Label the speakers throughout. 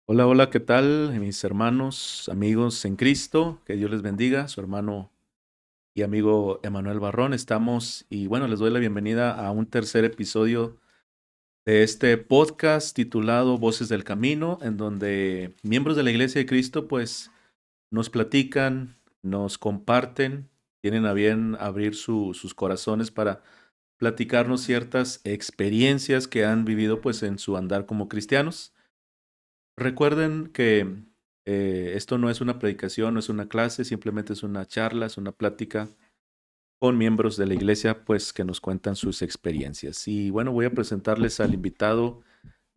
Speaker 1: Hola, hola, ¿qué tal? Mis hermanos, amigos en Cristo, que Dios les bendiga, su hermano y amigo Emanuel Barrón, estamos y bueno, les doy la bienvenida a un tercer episodio de este podcast titulado Voces del Camino, en donde miembros de la Iglesia de Cristo pues nos platican, nos comparten, tienen a bien abrir sus corazones para platicarnos ciertas experiencias que han vivido pues en su andar como cristianos. Recuerden que esto no es una predicación, no es una clase, simplemente es una charla, es una plática con miembros de la iglesia, pues que nos cuentan sus experiencias. Y bueno, voy a presentarles al invitado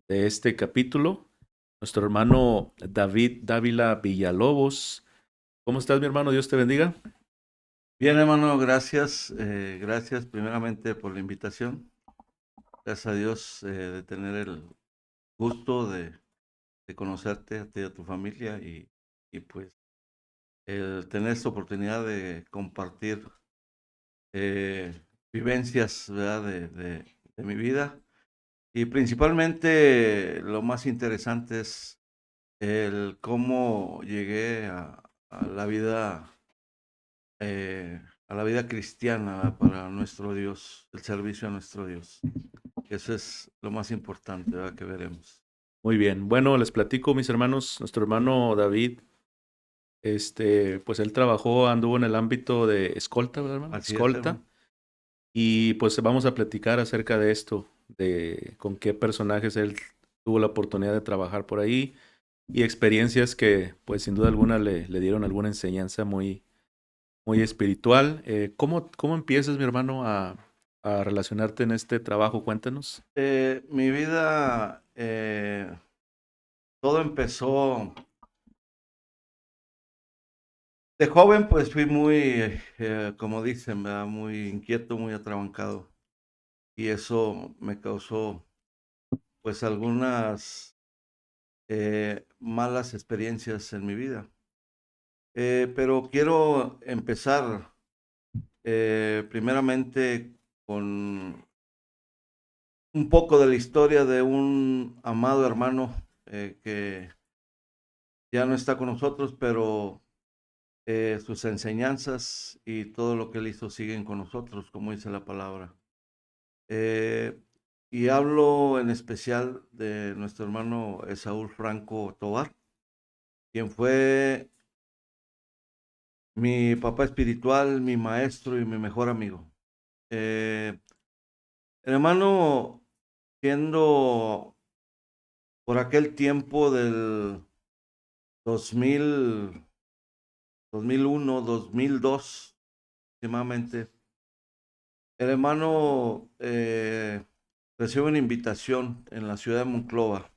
Speaker 1: de este capítulo, nuestro hermano David Dávila Villalobos. ¿Cómo estás, mi hermano? Dios te bendiga.
Speaker 2: Bien, hermano, gracias. Gracias primeramente por la invitación. Gracias a Dios de tener el gusto de conocerte a ti y a tu familia y pues el tener esta oportunidad de compartir eh, vivencias, ¿verdad? De mi vida. Y principalmente lo más interesante es el cómo llegué a la vida cristiana, ¿verdad? Para nuestro Dios, el servicio a nuestro Dios. Eso es lo más importante, ¿verdad? Que veremos.
Speaker 1: Muy bien. Bueno, les platico, mis hermanos, nuestro hermano David, pues él trabajó, anduvo en el ámbito de escolta, ¿verdad, hermano?
Speaker 2: Así es,
Speaker 1: Escolta.
Speaker 2: hermano.
Speaker 1: Y pues vamos a platicar acerca de esto, de con qué personajes él tuvo la oportunidad de trabajar por ahí y experiencias que pues sin duda alguna le dieron alguna enseñanza muy, muy espiritual. ¿Cómo empiezas, mi hermano, a relacionarte en este trabajo? Cuéntanos.
Speaker 2: Mi vida, todo empezó de joven, pues fui muy, como dicen, ¿verdad? Muy inquieto, muy atrabancado. Y eso me causó, pues, algunas malas experiencias en mi vida. Pero quiero empezar primeramente con un poco de la historia de un amado hermano que ya no está con nosotros, pero sus enseñanzas y todo lo que él hizo siguen con nosotros, como dice la palabra. Eh, y hablo en especial de nuestro hermano Esaúl Franco Tovar, quien fue mi papá espiritual, mi maestro y mi mejor amigo. Eh, el hermano, siendo por aquel tiempo del 2000, 2001, 2002 aproximadamente, el hermano recibe una invitación en la ciudad de Monclova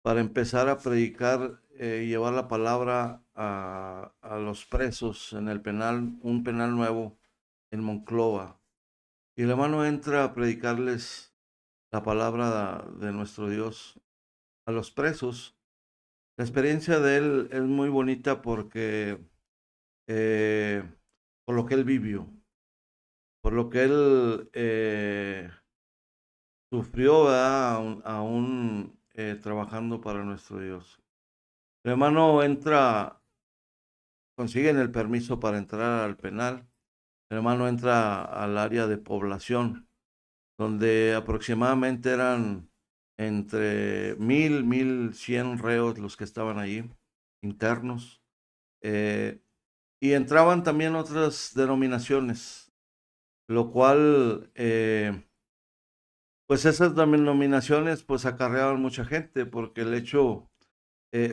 Speaker 2: para empezar a predicar y llevar la palabra a los presos en el penal, un penal nuevo en Monclova. Y el hermano entra a predicarles la palabra de nuestro Dios a los presos. La experiencia de él es muy bonita porque eh, por lo que él vivió, por lo que él sufrió, ¿verdad? Aún trabajando para nuestro Dios. El hermano entra, consiguen el permiso para entrar al penal. El hermano entra al área de población, donde aproximadamente eran entre 1,000, 1,100 reos los que estaban allí, internos. Eh, y entraban también otras denominaciones, lo cual pues esas denominaciones pues acarreaban mucha gente porque el hecho,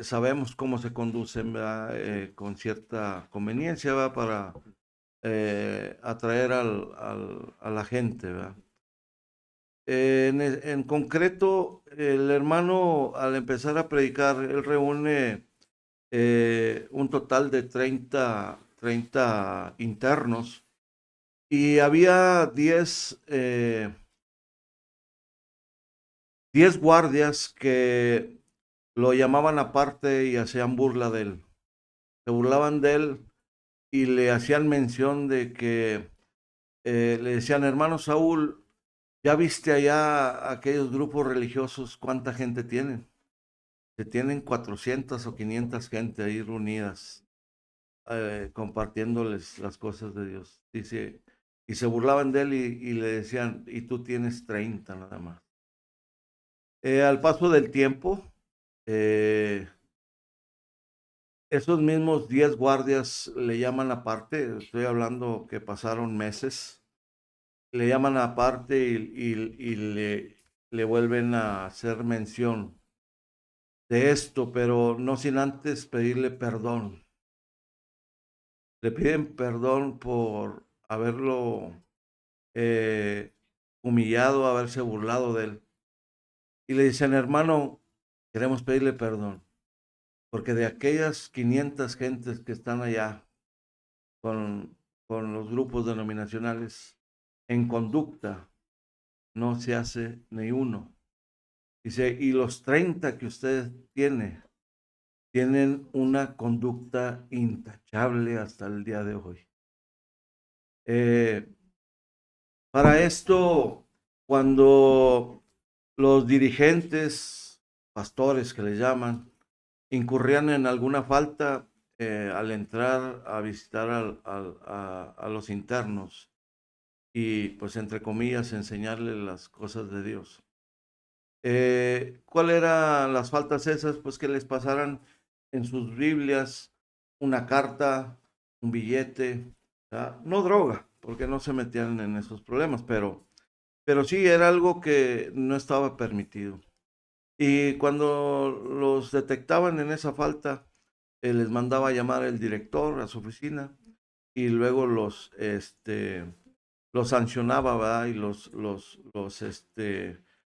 Speaker 2: sabemos cómo se conducen, ¿verdad? Con cierta conveniencia, ¿verdad? Para atraer a la gente, ¿verdad? En concreto, el hermano al empezar a predicar, él reúne un total de 30 internos y había 10 guardias que lo llamaban aparte y hacían burla de él. Se burlaban de él y le hacían mención de que le decían, hermano Saúl, ¿ya viste allá aquellos grupos religiosos cuánta gente tienen? Se tienen 400 o 500 gente ahí reunidas, compartiéndoles las cosas de Dios. Dice, y se burlaban de él y le decían, y tú tienes 30 nada más. Al paso del tiempo, eh, esos mismos 10 guardias le llaman aparte, estoy hablando que pasaron meses, le llaman aparte y le vuelven a hacer mención de esto, pero no sin antes pedirle perdón. Le piden perdón por haberlo eh, humillado, haberse burlado de él. Y le dicen, hermano, queremos pedirle perdón, porque de aquellas 500 gentes que están allá con, con los grupos denominacionales, en conducta no se hace ni uno. Dice, y los 30 que usted tienen una conducta intachable hasta el día de hoy. Para esto, cuando los dirigentes, pastores que le llaman, incurrían en alguna falta al entrar a visitar a los internos y, pues, entre comillas, enseñarles las cosas de Dios. ¿Cuál eran las faltas esas? Pues que les pasaran en sus Biblias una carta, un billete, ¿verdad? No droga, porque no se metían en esos problemas, pero sí era algo que no estaba permitido. Y cuando los detectaban en esa falta, les mandaba a llamar el director a su oficina y luego los sancionaba, ¿verdad? Y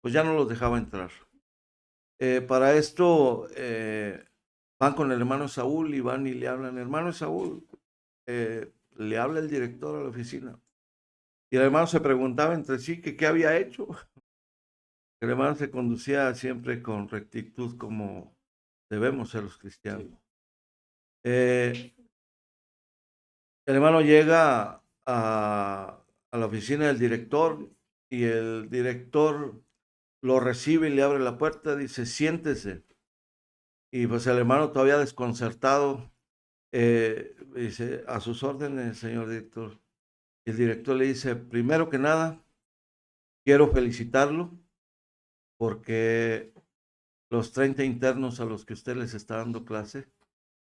Speaker 2: pues ya no los dejaba entrar. Para esto van con el hermano Saúl y van y le hablan, hermano Saúl, le habla el director a la oficina. Y el hermano se preguntaba entre sí que qué había hecho. El hermano se conducía siempre con rectitud como debemos ser los cristianos. Eh, el hermano llega a la oficina del director y el director lo recibe y le abre la puerta, dice, siéntese. Y pues el hermano todavía desconcertado, dice, a sus órdenes, señor director. El director le dice, primero que nada, quiero felicitarlo porque los 30 internos a los que usted les está dando clase,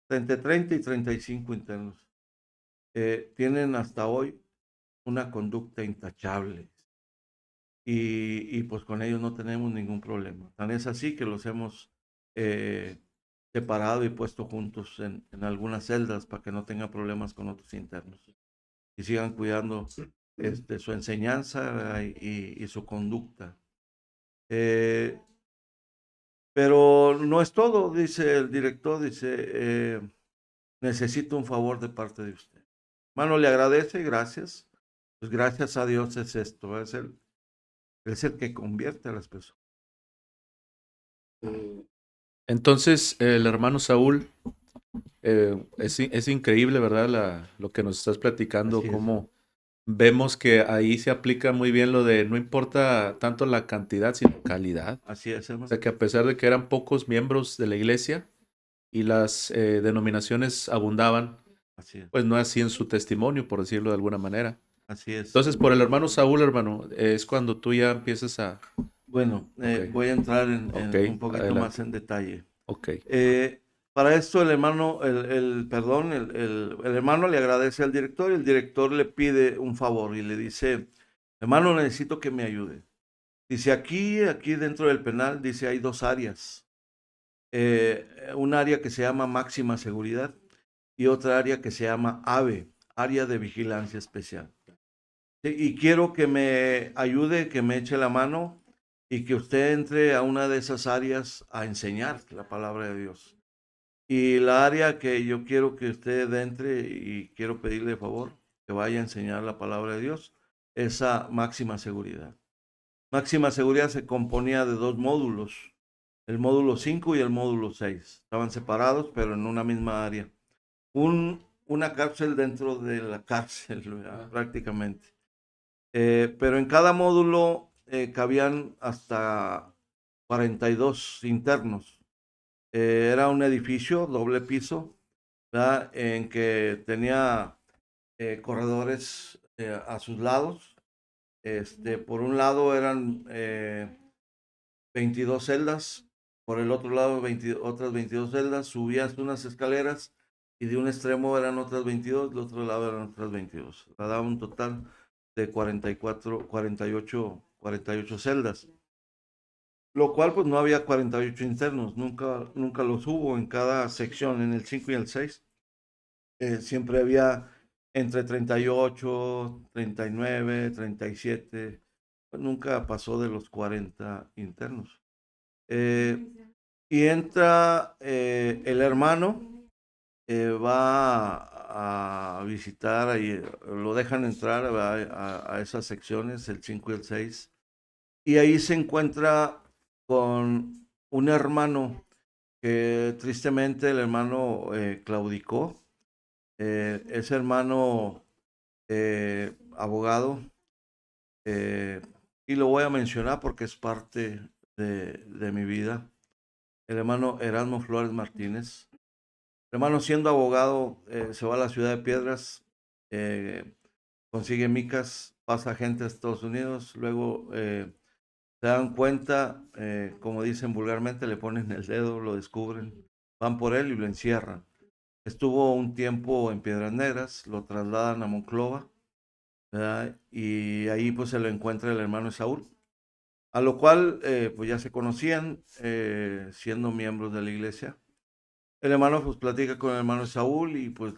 Speaker 2: entre 30 y 35 internos, tienen hasta hoy una conducta intachable. Y pues con ellos no tenemos ningún problema. Tan es así que los hemos eh, separado y puesto juntos en algunas celdas para que no tengan problemas con otros internos y sigan cuidando su enseñanza y su conducta. Eh, pero no es todo, dice el director, dice, necesito un favor de parte de usted. Hermano, le agradece, gracias. Pues gracias a Dios es esto, es el que convierte a las personas.
Speaker 1: Entonces, el hermano Saúl, es increíble, ¿verdad? Lo que nos estás platicando,
Speaker 2: Así es,
Speaker 1: cómo vemos que ahí se aplica muy bien lo de no importa tanto la cantidad, sino calidad.
Speaker 2: así es,
Speaker 1: O
Speaker 2: hermano.
Speaker 1: sea que a pesar de que eran pocos miembros de la iglesia y las denominaciones abundaban,
Speaker 2: Así es,
Speaker 1: pues no así en su testimonio, por decirlo de alguna manera.
Speaker 2: así es.
Speaker 1: Entonces, por el hermano Saúl, hermano, es cuando tú ya empiezas a...
Speaker 2: Bueno,
Speaker 1: Ok,
Speaker 2: voy a entrar
Speaker 1: ok,
Speaker 2: un poquito más
Speaker 1: adelante.
Speaker 2: en detalle.
Speaker 1: Ok,
Speaker 2: Para esto el hermano, el hermano le agradece al director y el director le pide un favor y le dice, hermano, necesito que me ayude. Dice, aquí dentro del penal, dice, hay dos áreas. Un área que se llama máxima seguridad y otra área que se llama AVE, área de vigilancia especial. Sí, y quiero que me ayude, que me eche la mano y que usted entre a una de esas áreas a enseñar la palabra de Dios. Y la área que yo quiero que usted entre y quiero pedirle de favor que vaya a enseñar la palabra de Dios, esa máxima seguridad. Máxima seguridad se componía de dos módulos, el módulo 5 y el módulo 6. Estaban separados, pero en una misma área. Una cárcel dentro de la cárcel, prácticamente. Pero en cada módulo cabían hasta 42 internos. Era un edificio, doble piso, ¿verdad? En que tenía corredores a sus lados. Por un lado eran 22 celdas, por el otro lado otras 22 celdas, subías unas escaleras y de un extremo eran otras 22, del otro lado eran otras 22. Daba un total de 48 celdas, lo cual pues no había 48 internos, nunca los hubo en cada sección, en el 5 y el 6. Siempre había entre 38, 39, 37, pues nunca pasó de los 40 internos. Eh, y entra el hermano, va a visitar, ahí, lo dejan entrar a esas secciones, el 5 y el 6, y ahí se encuentra con un hermano que tristemente el hermano claudicó. Ese hermano abogado, eh, y lo voy a mencionar porque es parte de mi vida, el hermano Erasmo Flores Martínez. El hermano, siendo abogado, se va a la ciudad de Piedras, consigue micas, pasa gente a Estados Unidos, luego se dan cuenta, como dicen vulgarmente, le ponen el dedo, lo descubren, van por él y lo encierran. Estuvo un tiempo en Piedras Negras, lo trasladan a Monclova, ¿verdad? Y ahí pues se lo encuentra el hermano Saúl, a lo cual pues ya se conocían, siendo miembros de la iglesia. El hermano pues platica con el hermano Saúl y pues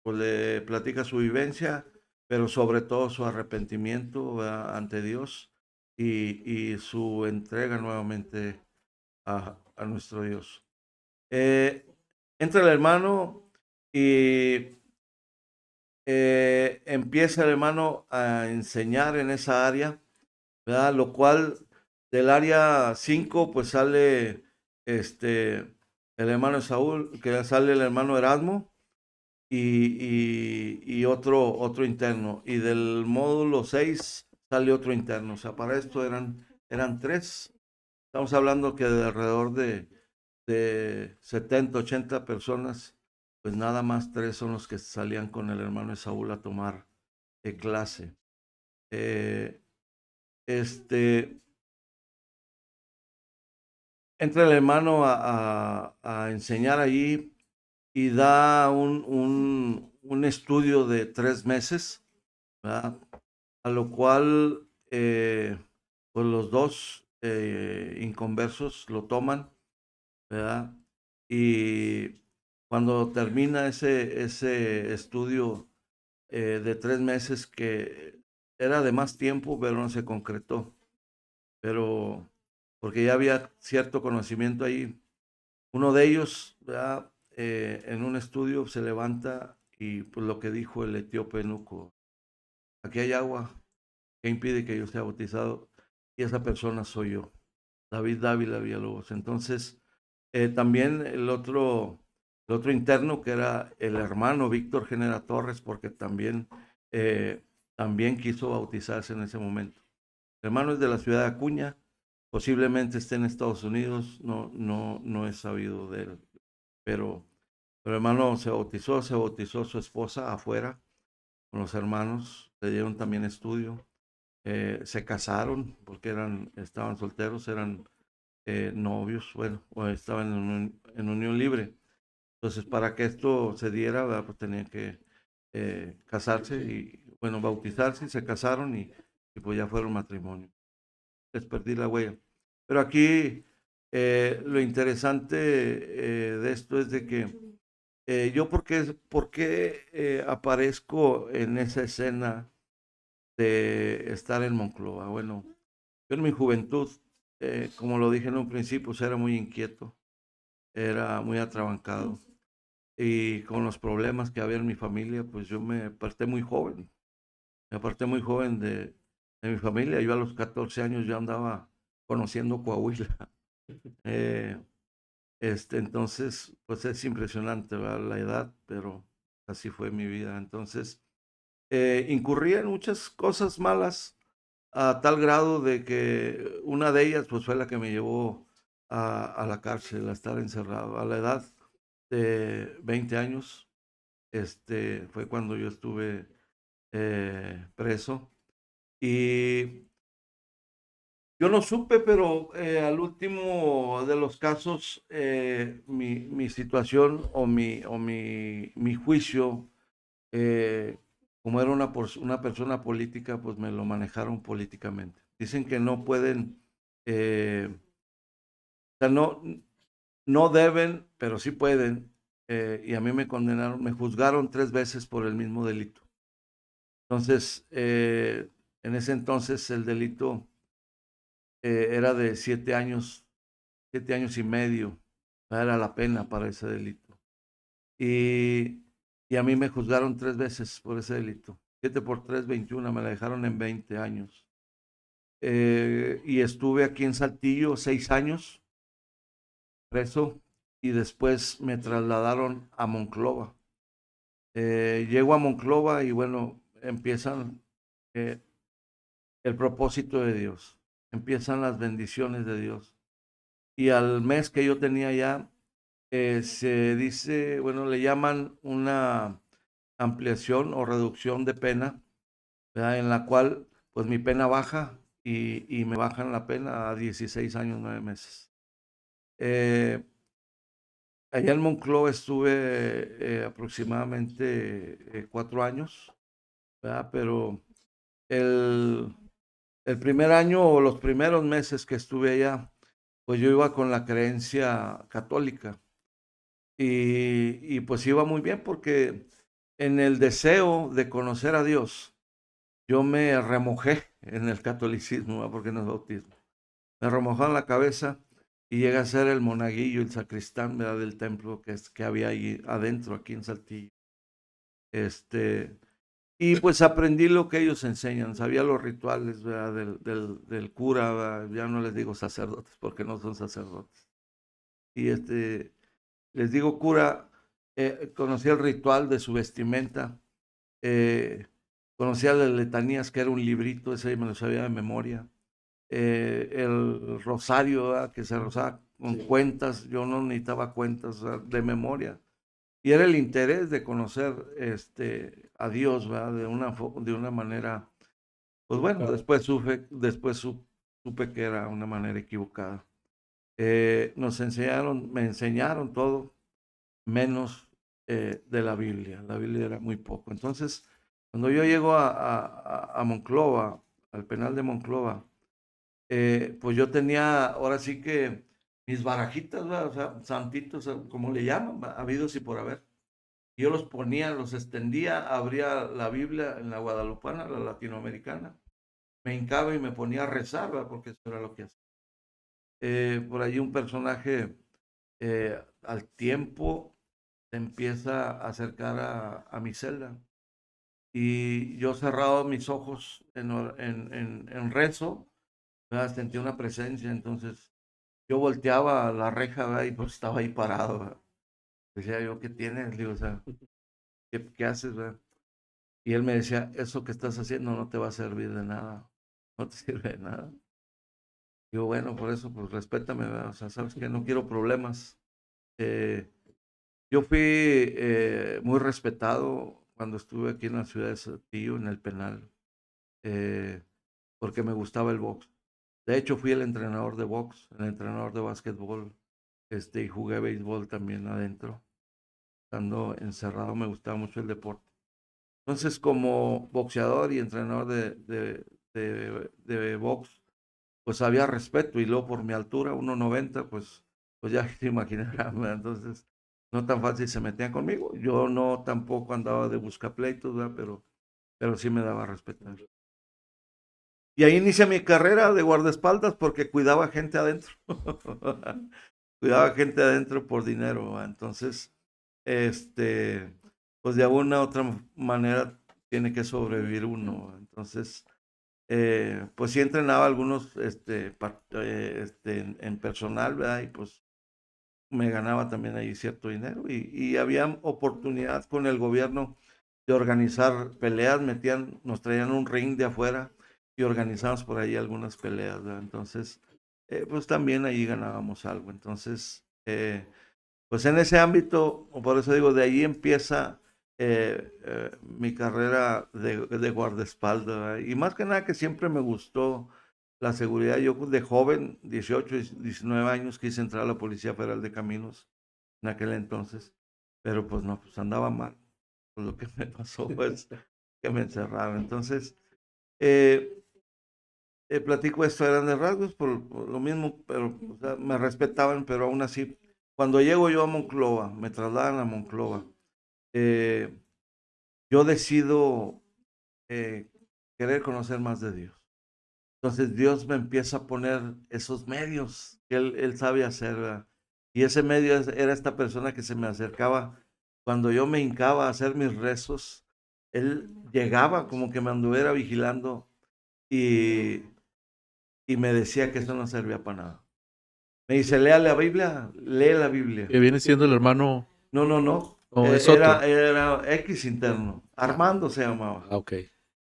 Speaker 2: le platica su vivencia, pero sobre todo su arrepentimiento, ¿verdad?, ante Dios y su entrega nuevamente a nuestro Dios. Eh, Entra el hermano y empieza el hermano a enseñar en esa área, ¿verdad? Lo cual del área 5 pues sale el hermano Saúl, que sale el hermano Erasmo y otro interno. Y del módulo 6 sale otro interno. O sea, para esto eran 3. Estamos hablando que de alrededor de 70, 80 personas, pues nada más 3 son los que salían con el hermano Saúl a tomar clase. Eh, este, Entra el hermano a enseñar allí y da un estudio de 3 meses, ¿verdad? A lo cual, pues los dos inconversos lo toman, ¿verdad? Y cuando termina ese estudio de 3 meses, que era de más tiempo, pero no se concretó, pero porque ya había cierto conocimiento ahí. Uno de ellos, ¿verdad?, en un estudio se levanta y pues lo que dijo el etíope Nuco: aquí hay agua, ¿qué impide que yo sea bautizado? Y esa persona soy yo, David Dávila Villalobos. Entonces, también el otro interno, que era el hermano Víctor Genera Torres, porque también quiso bautizarse en ese momento. El hermano es de la ciudad de Acuña, posiblemente esté en Estados Unidos, no he sabido de él, pero el hermano se bautizó su esposa afuera con los hermanos, le dieron también estudio, se casaron porque estaban solteros, eran novios, bueno, o estaban en unión libre. Entonces, para que esto se diera, ¿verdad?, pues tenían que casarse y, bueno, bautizarse, y se casaron y pues ya fueron matrimonio. Les perdí la huella. Pero aquí lo interesante de esto es de que yo, ¿por qué aparezco en esa escena de estar en Monclova? Bueno, yo en mi juventud, como lo dije en un principio, pues era muy inquieto, era muy atrabancado. Y con los problemas que había en mi familia, pues yo me aparté muy joven. Me aparté muy joven de mi familia. Yo a los 14 años ya andaba conociendo Coahuila. Eh, entonces, pues es impresionante, ¿verdad?, la edad, pero así fue mi vida. Entonces, incurrí en muchas cosas malas, a tal grado de que una de ellas, pues fue la que me llevó a la cárcel, a estar encerrado. A la edad de 20 años, fue cuando yo estuve preso. Y yo no supe, pero al último de los casos, mi situación o mi juicio, como era una persona política, pues me lo manejaron políticamente. Dicen que no pueden, o sea, no deben, pero sí pueden. Y a mí me condenaron, me juzgaron 3 veces por el mismo delito. Entonces, en ese entonces el delito era de 7 años y medio. Era la pena para ese delito. Y, y a mí me juzgaron 3 veces por ese delito. 7 por 3, 21, me la dejaron en 20 años. Y estuve aquí en Saltillo 6 años preso y después me trasladaron a Monclova. Llego a Monclova y bueno, empiezan eh, el propósito de Dios, empiezan las bendiciones de Dios. Y al mes que yo tenía ya, se dice, bueno, le llaman una ampliación o reducción de pena, ¿verdad? En la cual pues mi pena baja y me bajan la pena a 16 años, 9 meses. Allá en Monclova estuve aproximadamente 4 años, ¿verdad? Pero el, el primer año o los primeros meses que estuve allá, pues yo iba con la creencia católica y pues iba muy bien porque en el deseo de conocer a Dios, yo me remojé en el catolicismo, ¿verdad? Porque no es bautismo. Me remojaron la cabeza y llegué a ser el monaguillo, el sacristán, ¿verdad? Del templo que había ahí adentro, aquí en Saltillo. Y pues aprendí lo que ellos enseñan, sabía los rituales, ¿verdad? Del cura, ¿verdad? Ya no les digo sacerdotes porque no son sacerdotes. Y les digo cura, conocía el ritual de su vestimenta, eh, conocía las letanías, que era un librito, ese me lo sabía de memoria. El rosario, ¿verdad? Que se rozaba con cuentas, yo no necesitaba cuentas, o sea, de memoria. Y era el interés de conocer a Dios, ¿verdad? De una manera, pues bueno, después supe que era una manera equivocada. Me enseñaron todo, menos de la Biblia. La Biblia era muy poco. Entonces, cuando yo llego a Monclova, al penal de Monclova, pues yo tenía ahora sí que mis barajitas, ¿verdad? O sea, santitos, como le llaman, habidos y por haber. Yo los ponía, los extendía, abría la Biblia en la guadalupana, la latinoamericana, me hincaba y me ponía a rezar, ¿verdad? Porque eso era lo que hacía. Por ahí un personaje al tiempo se empieza a acercar a mi celda y yo cerrado mis ojos en rezo, ¿verdad? Sentí una presencia, entonces yo volteaba a la reja, ¿verdad? Y pues estaba ahí parado, ¿verdad? Decía yo, ¿qué tienes? Le digo, o sea, ¿qué haces, ¿verdad? Y él me decía, eso que estás haciendo no te va a servir de nada, no te sirve de nada. Digo, bueno, por eso, pues respétame, ¿verdad? O sea, sabes que no quiero problemas. Eh, yo fui muy respetado cuando estuve aquí en la ciudad de Saltillo, en el penal, eh, porque me gustaba el box. De hecho, fui el entrenador de box, el entrenador de básquetbol, y jugué béisbol también adentro. Estando encerrado, me gustaba mucho el deporte. Entonces, como boxeador y entrenador de box, pues había respeto y luego por mi altura, 1,90, pues ya te imaginarás, ¿verdad? Entonces, no tan fácil se metían conmigo. Yo no tampoco andaba de buscapleitos, ¿verdad? Pero sí me daba a respetar. Y ahí inicia mi carrera de guardaespaldas porque cuidaba gente adentro. Cuidaba gente adentro por dinero, ¿verdad? Entonces, pues de alguna u otra manera tiene que sobrevivir uno, ¿verdad? Entonces, pues sí entrenaba algunos en personal, ¿verdad? Y pues me ganaba también ahí cierto dinero y había oportunidad con el gobierno de organizar peleas, nos traían un ring de afuera y organizamos por ahí algunas peleas, ¿verdad? Entonces, pues también ahí ganábamos algo. Entonces, pues en ese ámbito, o por eso digo, de ahí empieza mi carrera de guardaespaldas, ¿verdad? Y más que nada que siempre me gustó la seguridad. Yo de joven, 18, 19 años, quise entrar a la Policía Federal de Caminos en aquel entonces, pero pues no, pues andaba mal. Pues lo que me pasó fue que me encerraron. Entonces, eh, platico esto a grandes rasgos por lo mismo, pero o sea, me respetaban, pero aún así, cuando llego yo a Monclova, me trasladan a Monclova, eh, yo decido eh, querer conocer más de Dios. Entonces Dios me empieza a poner esos medios que Él sabe hacer, ¿verdad? Y ese medio era esta persona que se me acercaba. Cuando yo me hincaba a hacer mis rezos, Él llegaba como que me anduviera vigilando y, y me decía que eso no servía para nada. Me dice, lea la Biblia, lee la Biblia.
Speaker 1: Que viene siendo el hermano,
Speaker 2: No, no, no.
Speaker 1: o es otro.
Speaker 2: Era X interno. Armando se llamaba.
Speaker 1: Ah, ok.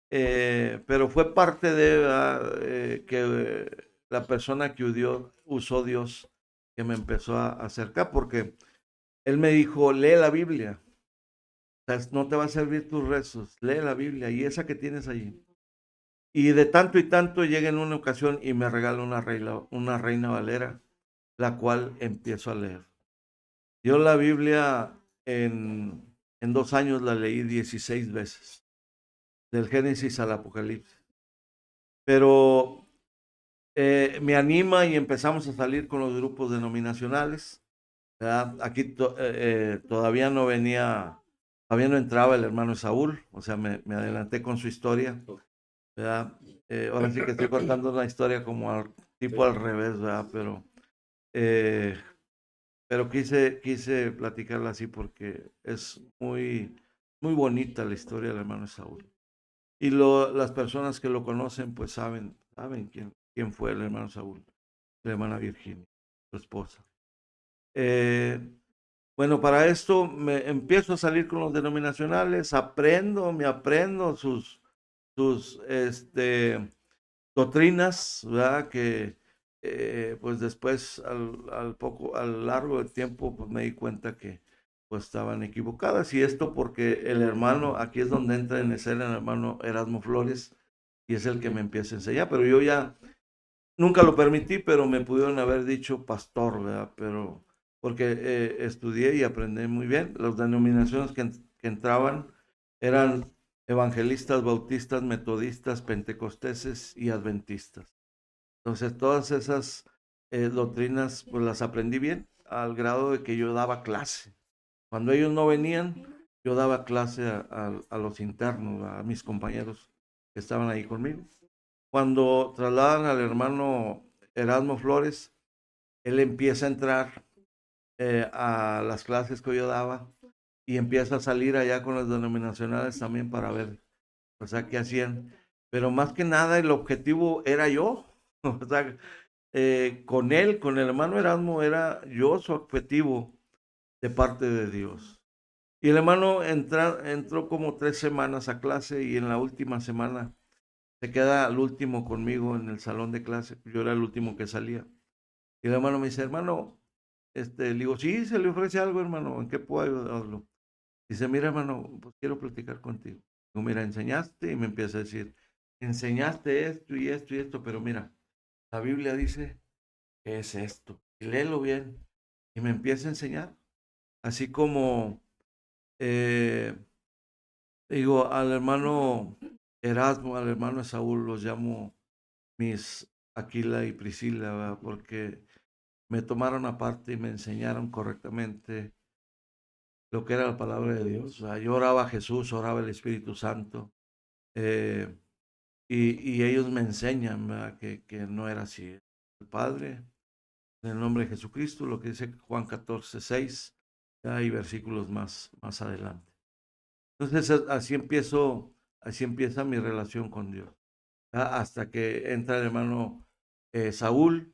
Speaker 2: Pero fue parte de que la persona que usó Dios que me empezó a acercar, porque él me dijo, lee la Biblia. O sea, no te va a servir tus rezos, lee la Biblia y esa que tienes allí. Y de tanto y tanto llega en una ocasión y me regala una reina Valera, la cual empiezo a leer. Yo la Biblia en 2 años la leí 16 veces, del Génesis al Apocalipsis. Pero me anima y empezamos a salir con los grupos denominacionales, ¿verdad? Aquí todavía no venía, todavía no entraba el hermano Saúl, o sea, me adelanté con su historia, ¿verdad? Ahora sí que estoy contando una historia como tipo al revés, ¿verdad? Eh, pero quise platicarla así porque es muy bonita la historia del hermano Saúl. Y las personas que lo conocen, pues saben quién fue el hermano Saúl, la hermana Virginia, su esposa. Eh, bueno, para esto me empiezo a salir con los denominacionales, me aprendo sus doctrinas, ¿verdad? Que pues después al largo del tiempo pues me di cuenta que pues estaban equivocadas y esto porque el hermano, aquí es donde entra en escena el hermano Erasmo Flores y es el que me empieza a enseñar, pero yo ya nunca lo permití, pero me pudieron haber dicho pastor, ¿verdad? Pero porque estudié y aprendí muy bien. Las denominaciones que entraban eran evangelistas, bautistas, metodistas, pentecosteses y adventistas. Entonces, todas esas doctrinas, pues las aprendí bien, al grado de que yo daba clase. Cuando ellos no venían, yo daba clase a los internos, a mis compañeros que estaban ahí conmigo. Cuando trasladan al hermano Erasmo Flores, él empieza a entrar a las clases que yo daba y empieza a salir allá con las denominacionales también para ver, o sea, qué hacían. Pero más que nada el objetivo era yo, o sea, con él, con el hermano Erasmo, era yo su objetivo de parte de Dios. Y el hermano entró como 3 semanas a clase y en la última semana se queda al último conmigo en el salón de clase. Yo era el último que salía. Y el hermano me dice, hermano, le digo, sí, se le ofrece algo, hermano, ¿en qué puedo ayudarlo? Dice, mira, hermano, pues quiero platicar contigo. Digo, mira, enseñaste y me empieza a decir, enseñaste esto y esto y esto, pero mira, la Biblia dice que es esto. Y léelo bien. Y me empieza a enseñar. Así como, eh, digo, al hermano Erasmo, al hermano Saúl, los llamo mis Aquila y Priscila, ¿verdad? Porque me tomaron aparte y me enseñaron correctamente lo que era la palabra de Dios. O sea, yo oraba a Jesús, oraba el Espíritu Santo, eh, y ellos me enseñan, ¿verdad? Que no era así. El Padre, en el nombre de Jesucristo, lo que dice Juan 14:6, hay versículos más adelante. Entonces, así empieza mi relación con Dios. Hasta que entra el hermano Saúl,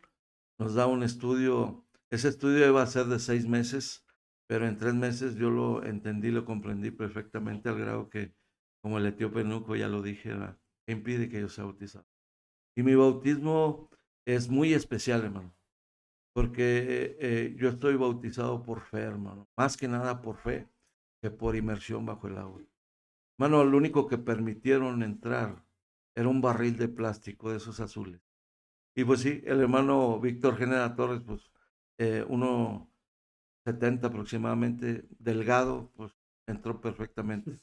Speaker 2: nos da un estudio. Ese estudio iba a ser de 6 meses, pero en 3 meses yo lo entendí, lo comprendí perfectamente al grado que, como el etíope Nuco, ya lo dije, ¿verdad? ¿Qué impide que yo sea bautizado? Y mi bautismo es muy especial, hermano, porque yo estoy bautizado por fe, hermano, más que nada por fe que por inmersión bajo el agua. Hermano, lo único que permitieron entrar era un barril de plástico de esos azules. Y pues sí, el hermano Víctor Genera Torres, pues 1,70 aproximadamente, delgado, pues entró perfectamente.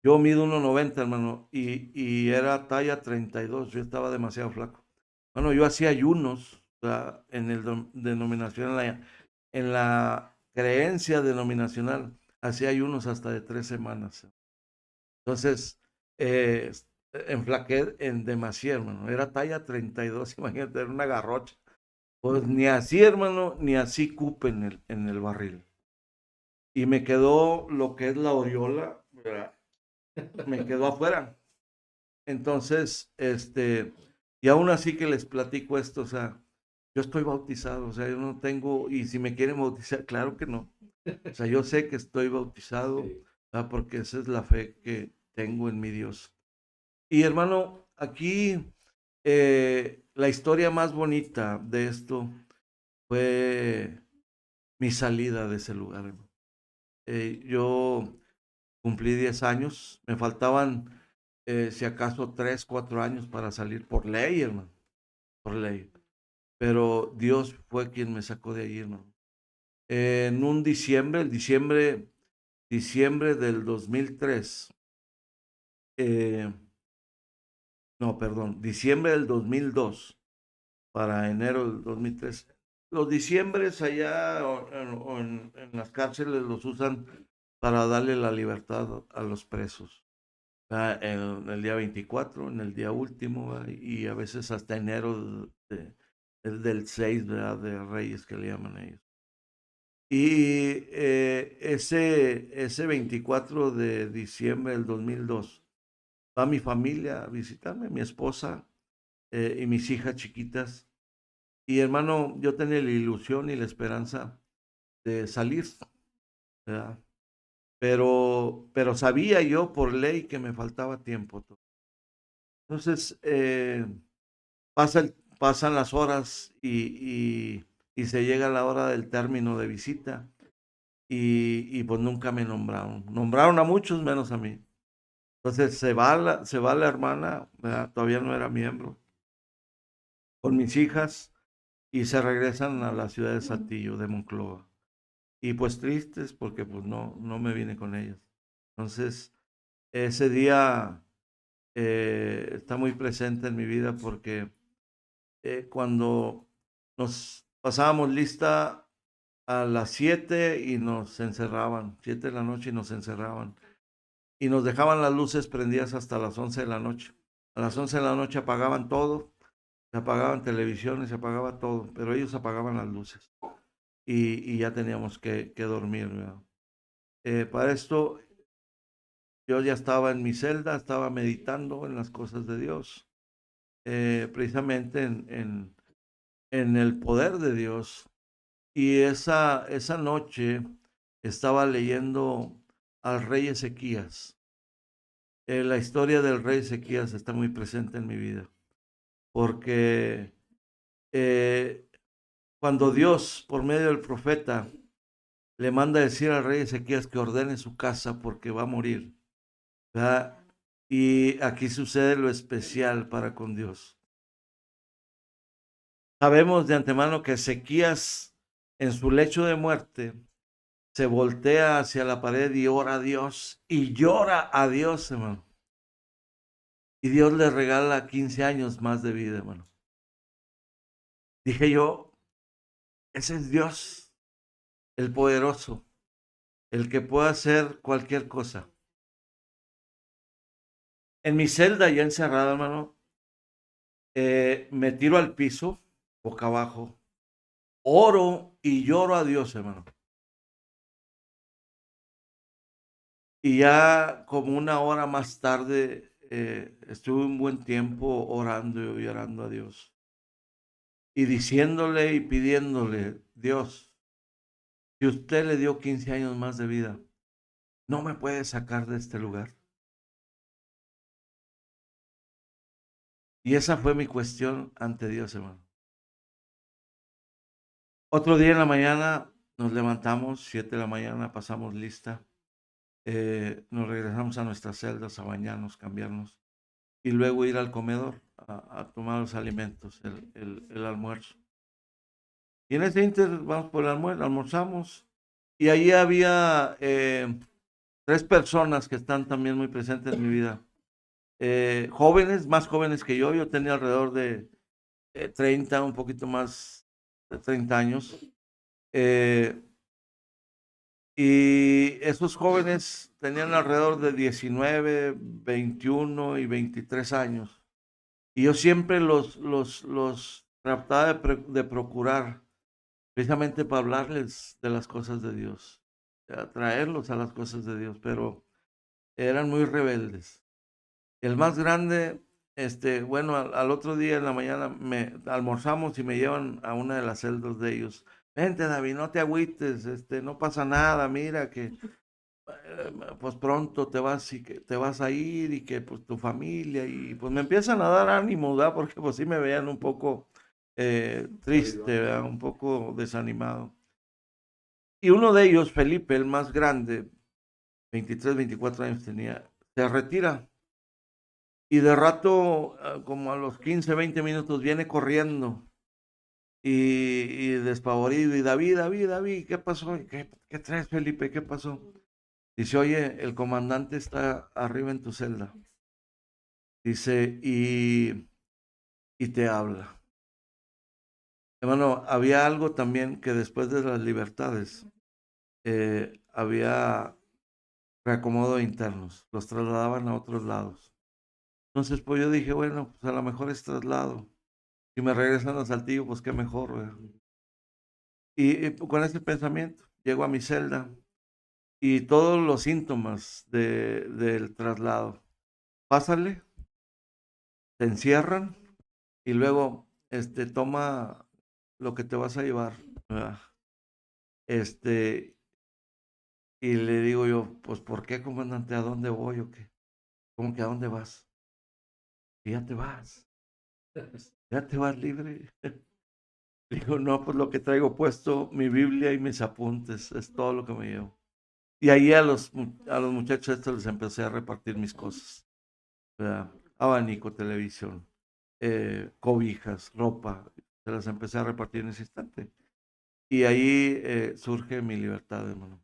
Speaker 2: Yo mido 1,90, hermano, y era talla 32. Yo estaba demasiado flaco. Bueno, yo hacía ayunos, o sea, en el denominación, en la creencia denominacional, hacía ayunos hasta de 3 semanas. Entonces, enflaqué en demasía, hermano. Era talla 32, imagínate, era una garrocha. Pues ni así, hermano, ni así cupe en el barril. Y me quedó lo que es la aureola, ¿verdad? Me quedó afuera. Entonces, y aún así que les platico esto, o sea, yo estoy bautizado, o sea, yo no tengo, y si me quieren bautizar, claro que no. O sea, yo sé que estoy bautizado, ¿verdad? Porque esa es la fe que tengo en mi Dios. Y hermano, aquí la historia más bonita de esto fue mi salida de ese lugar, hermano. Yo cumplí 10 años, me faltaban, si acaso, 3, 4 años para salir por ley, hermano, por ley. Pero Dios fue quien me sacó de ahí, hermano. En un diciembre del 2003, no, perdón, diciembre del 2002 para enero del 2003. Los diciembres allá o en las cárceles los usan para darle la libertad a los presos. En el día 24, en el día último, ¿verdad? Y a veces hasta enero del 6, ¿verdad? De Reyes que le llaman ellos. Y ese 24 de diciembre del 2002 va mi familia a visitarme, mi esposa y mis hijas chiquitas. Y hermano, yo tenía la ilusión y la esperanza de salir, ¿verdad? Pero sabía yo por ley que me faltaba tiempo. Entonces, pasan las horas y se llega la hora del término de visita y pues nunca me nombraron. Nombraron a muchos menos a mí. Entonces se va la hermana, ¿verdad? Todavía no era miembro, con mis hijas y se regresan a la ciudad de Saltillo, de Monclova. Y pues tristes porque pues no me vine con ellas. Entonces, ese día está muy presente en mi vida porque cuando nos pasábamos lista a las 7 y nos encerraban, 7 de la noche y nos encerraban. Y nos dejaban las luces prendidas hasta las 11 de la noche. A las 11 de la noche apagaban todo, se apagaban televisiones, se apagaba todo, pero ellos apagaban las luces. Y ya teníamos que dormir, ¿verdad? Para esto yo ya estaba en mi celda, estaba meditando en las cosas de Dios, precisamente en el poder de Dios. Y esa noche estaba leyendo al rey Ezequías. La historia del rey Ezequías está muy presente en mi vida, porque eh, cuando Dios, por medio del profeta, le manda a decir al rey Ezequías que ordene su casa porque va a morir, ¿verdad? Y aquí sucede lo especial para con Dios. Sabemos de antemano que Ezequías, en su lecho de muerte, se voltea hacia la pared y ora a Dios y llora a Dios, hermano. Y Dios le regala 15 años más de vida, hermano. Dije yo, ese es Dios, el poderoso, el que puede hacer cualquier cosa. En mi celda ya encerrada, hermano, me tiro al piso, boca abajo, oro y lloro a Dios, hermano. Y ya como una hora más tarde, estuve un buen tiempo orando y orando a Dios. Y diciéndole y pidiéndole, Dios, si usted le dio 15 años más de vida, no me puede sacar de este lugar. Y esa fue mi cuestión ante Dios, hermano. Otro día en la mañana nos levantamos, 7 de la mañana, pasamos lista, nos regresamos a nuestras celdas a bañarnos, cambiarnos y luego ir al comedor a tomar los alimentos, el almuerzo. Y en ese inter vamos por el almuerzo, almorzamos y ahí había 3 personas que están también muy presentes en mi vida. Jóvenes, más jóvenes que yo tenía alrededor de 30, un poquito más de 30 años. Y esos jóvenes tenían alrededor de 19, 21 y 23 años. Y yo siempre los trataba de procurar, precisamente para hablarles de las cosas de Dios, atraerlos a las cosas de Dios, pero eran muy rebeldes. El más grande, bueno, al otro día en la mañana me almorzamos y me llevan a una de las celdas de ellos. Vente, David, no te agüites, no pasa nada, mira que pues pronto te vas y que te vas a ir y que pues tu familia y pues me empiezan a dar ánimo, ¿verdad? Porque pues sí me veían un poco triste, ¿verdad? Un poco desanimado. Y uno de ellos, Felipe, el más grande, 23, 24 años tenía, se retira. Y de rato, como a los 15, 20 minutos, viene corriendo y despavorido. Y David, David, David, ¿qué pasó? ¿Qué traes, Felipe? ¿Qué pasó? Dice, oye, el comandante está arriba en tu celda. Dice, y te habla. Hermano, había algo también que después de las libertades había reacomodo internos. Los trasladaban a otros lados. Entonces, pues yo dije, bueno, pues a lo mejor es traslado. Si me regresan a Saltillo, pues qué mejor, ¿verdad? Y con ese pensamiento llego a mi celda y todos los síntomas del traslado. Pásale, te encierran y luego toma lo que te vas a llevar, ¿verdad? Y le digo yo, pues ¿por qué, comandante? ¿A dónde voy o qué? ¿Cómo que a dónde vas? Y ya te vas, ya te vas libre. Digo, no, pues lo que traigo puesto, mi Biblia y mis apuntes, es todo lo que me llevo. Y ahí a los muchachos estos les empecé a repartir mis cosas, ¿verdad? Abanico, televisión, cobijas, ropa, se las empecé a repartir en ese instante. Y ahí surge mi libertad, hermano.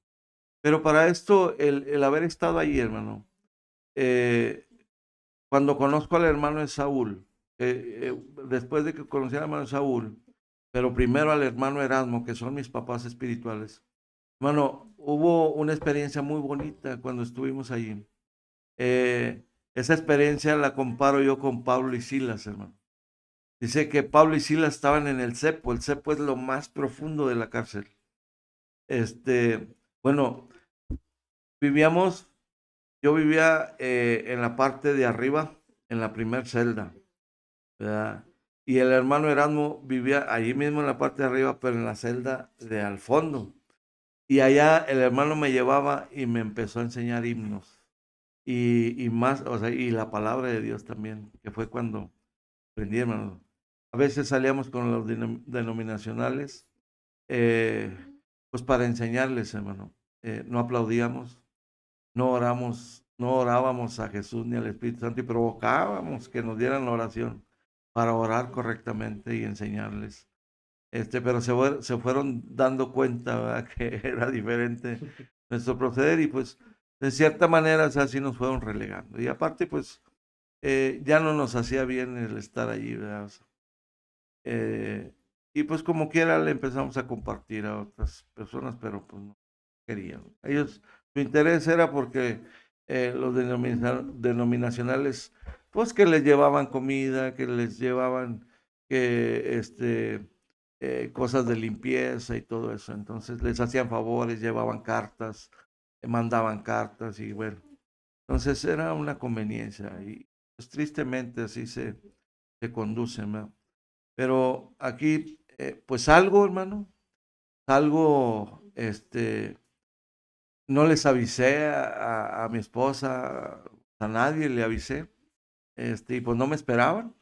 Speaker 2: Pero para esto, el haber estado ahí, hermano, eh, cuando conozco al hermano de Saúl, después de que conocí al hermano de Saúl, pero primero al hermano Erasmo, que son mis papás espirituales, hermano, hubo una experiencia muy bonita cuando estuvimos allí. Esa experiencia la comparo yo con Pablo y Silas, hermano. Dice que Pablo y Silas estaban en el cepo. El cepo es lo más profundo de la cárcel. Bueno, vivíamos, yo vivía en la parte de arriba, en la primer celda, ¿verdad? Y el hermano Erasmo vivía allí mismo en la parte de arriba, pero en la celda de al fondo. Y allá el hermano me llevaba y me empezó a enseñar himnos. Y más, o sea, y la palabra de Dios también, que fue cuando aprendí, hermano. A veces salíamos con los denominacionales, eh, pues para enseñarles, hermano. No aplaudíamos, no oramos, no orábamos a Jesús ni al Espíritu Santo y provocábamos que nos dieran la oración para orar correctamente y enseñarles. Pero se fueron dando cuenta, ¿verdad? Que era diferente nuestro proceder y pues de cierta manera, o sea, así nos fueron relegando. Y aparte, pues ya no nos hacía bien el estar allí, ¿verdad? O sea, y pues como quiera le empezamos a compartir a otras personas, pero pues no querían. Ellos, su interés era porque los denominacionales, pues que les llevaban comida, que les llevaban que cosas de limpieza y todo eso. Entonces les hacían favores, llevaban cartas, mandaban cartas y bueno. Entonces era una conveniencia y pues tristemente así se conduce, ¿no? Pero aquí, pues algo, hermano, algo, no les avisé a mi esposa, a nadie le avisé, y pues no me esperaban.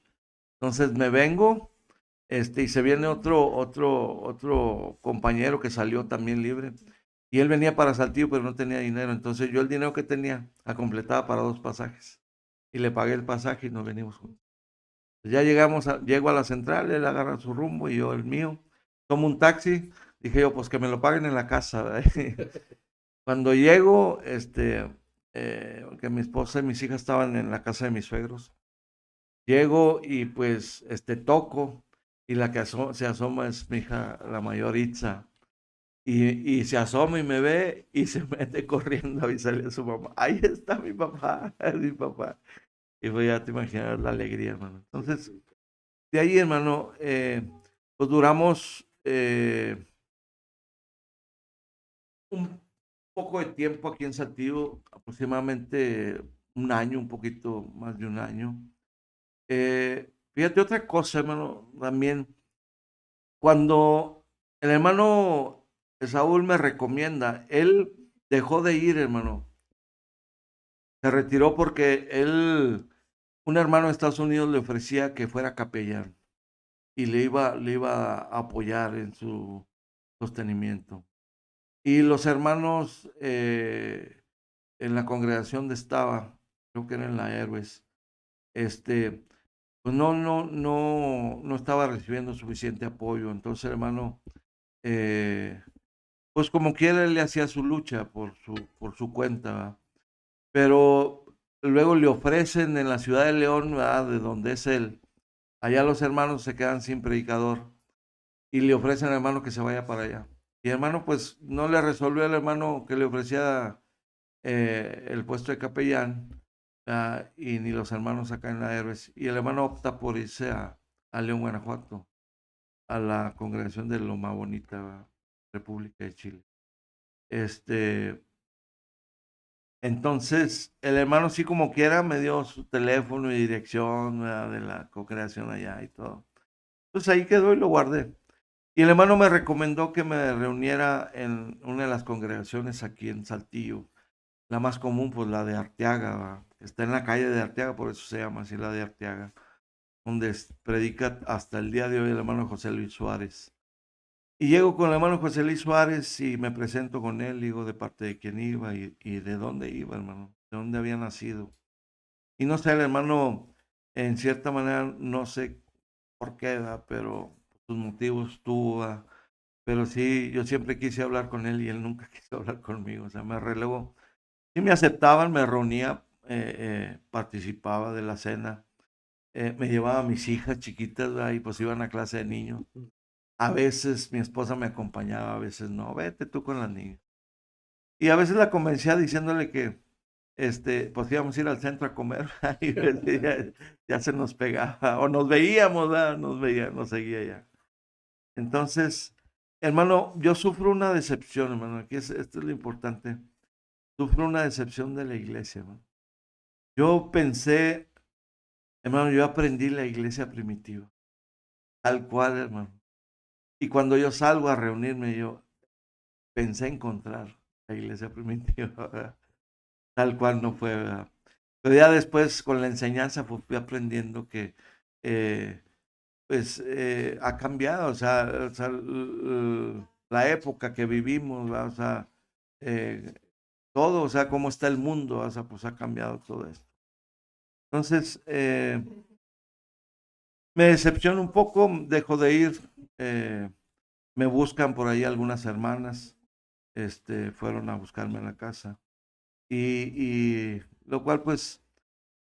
Speaker 2: Entonces me vengo y se viene otro compañero que salió también libre. Y él venía para Saltillo, pero no tenía dinero. Entonces yo el dinero que tenía la completaba para 2 pasajes. Y le pagué el pasaje y nos venimos juntos. Ya llego a la central, él agarra su rumbo y yo el mío. Tomo un taxi. Dije yo, pues que me lo paguen en la casa, ¿verdad? Cuando llego, que mi esposa y mis hijas estaban en la casa de mis suegros. Llego y pues toco y la que se asoma es mi hija, la mayor Itza. Y se asoma y me ve y se mete corriendo a avisarle a su mamá. Ahí está mi papá, mi papá. Y pues ya te imaginas la alegría, hermano. Entonces, de ahí, hermano, pues duramos un poco de tiempo aquí en Saltillo, aproximadamente un año, un poquito más de un año. Fíjate otra cosa, hermano, también. Cuando el hermano Saúl me recomienda, él dejó de ir, hermano. Se retiró porque un hermano de Estados Unidos le ofrecía que fuera capellán y le iba a apoyar en su sostenimiento. Y los hermanos en la congregación donde estaba, creo que era en la Héroes, pues no estaba recibiendo suficiente apoyo. Entonces, hermano, pues como quiera él le hacía su lucha por su cuenta, ¿verdad? Pero luego le ofrecen en la ciudad de León, ¿verdad? De donde es él. Allá los hermanos se quedan sin predicador y le ofrecen al hermano que se vaya para allá. Y el hermano pues no le resolvió al hermano que le ofrecía el puesto de capellán, y ni los hermanos acá en la Héroes. Y el hermano opta por irse a León, Guanajuato, a la congregación de Loma Bonita, ¿verdad? República de Chile. Entonces, el hermano sí como quiera me dio su teléfono y dirección, ¿verdad? De la congregación allá y todo. Entonces ahí quedó y lo guardé. Y el hermano me recomendó que me reuniera en una de las congregaciones aquí en Saltillo. La más común, pues la de Arteaga, ¿verdad? Está en la calle de Arteaga, por eso se llama así la de Arteaga, donde predica hasta el día de hoy el hermano José Luis Suárez. Y llego con el hermano José Luis Suárez y me presento con él, digo de parte de quién iba y de dónde iba, hermano, de dónde había nacido. Y no sé, el hermano, en cierta manera, no sé por qué, ¿verdad? Pero sus motivos tuvo, ¿verdad? Pero sí, yo siempre quise hablar con él y él nunca quiso hablar conmigo, o sea, me relegó. Sí me aceptaban, me reunía, participaba de la cena, me llevaba a mis hijas chiquitas, ¿verdad? Y pues iban a clase de niños. A veces mi esposa me acompañaba, a veces no, vete tú con las niñas. Y a veces la convencía diciéndole que, pues íbamos a ir al centro a comer, y ya se nos pegaba, o nos veíamos, ¿verdad? Nos seguía ya. Entonces, hermano, yo sufro una decepción, hermano, aquí esto es lo importante. Sufro una decepción de la iglesia, hermano. Yo pensé, hermano, yo aprendí la iglesia primitiva, tal cual, hermano. Y cuando yo salgo a reunirme, yo pensé encontrar la iglesia primitiva, ¿verdad? Tal cual no fue, ¿verdad? Pero ya después con la enseñanza pues, fui aprendiendo que eh, pues ha cambiado, o sea, la época que vivimos, ¿verdad? O sea, eh, todo, o sea, cómo está el mundo, o sea, pues ha cambiado todo esto. Entonces, me decepciona un poco, dejo de ir, eh, me buscan por ahí algunas hermanas, fueron a buscarme a la casa y lo cual pues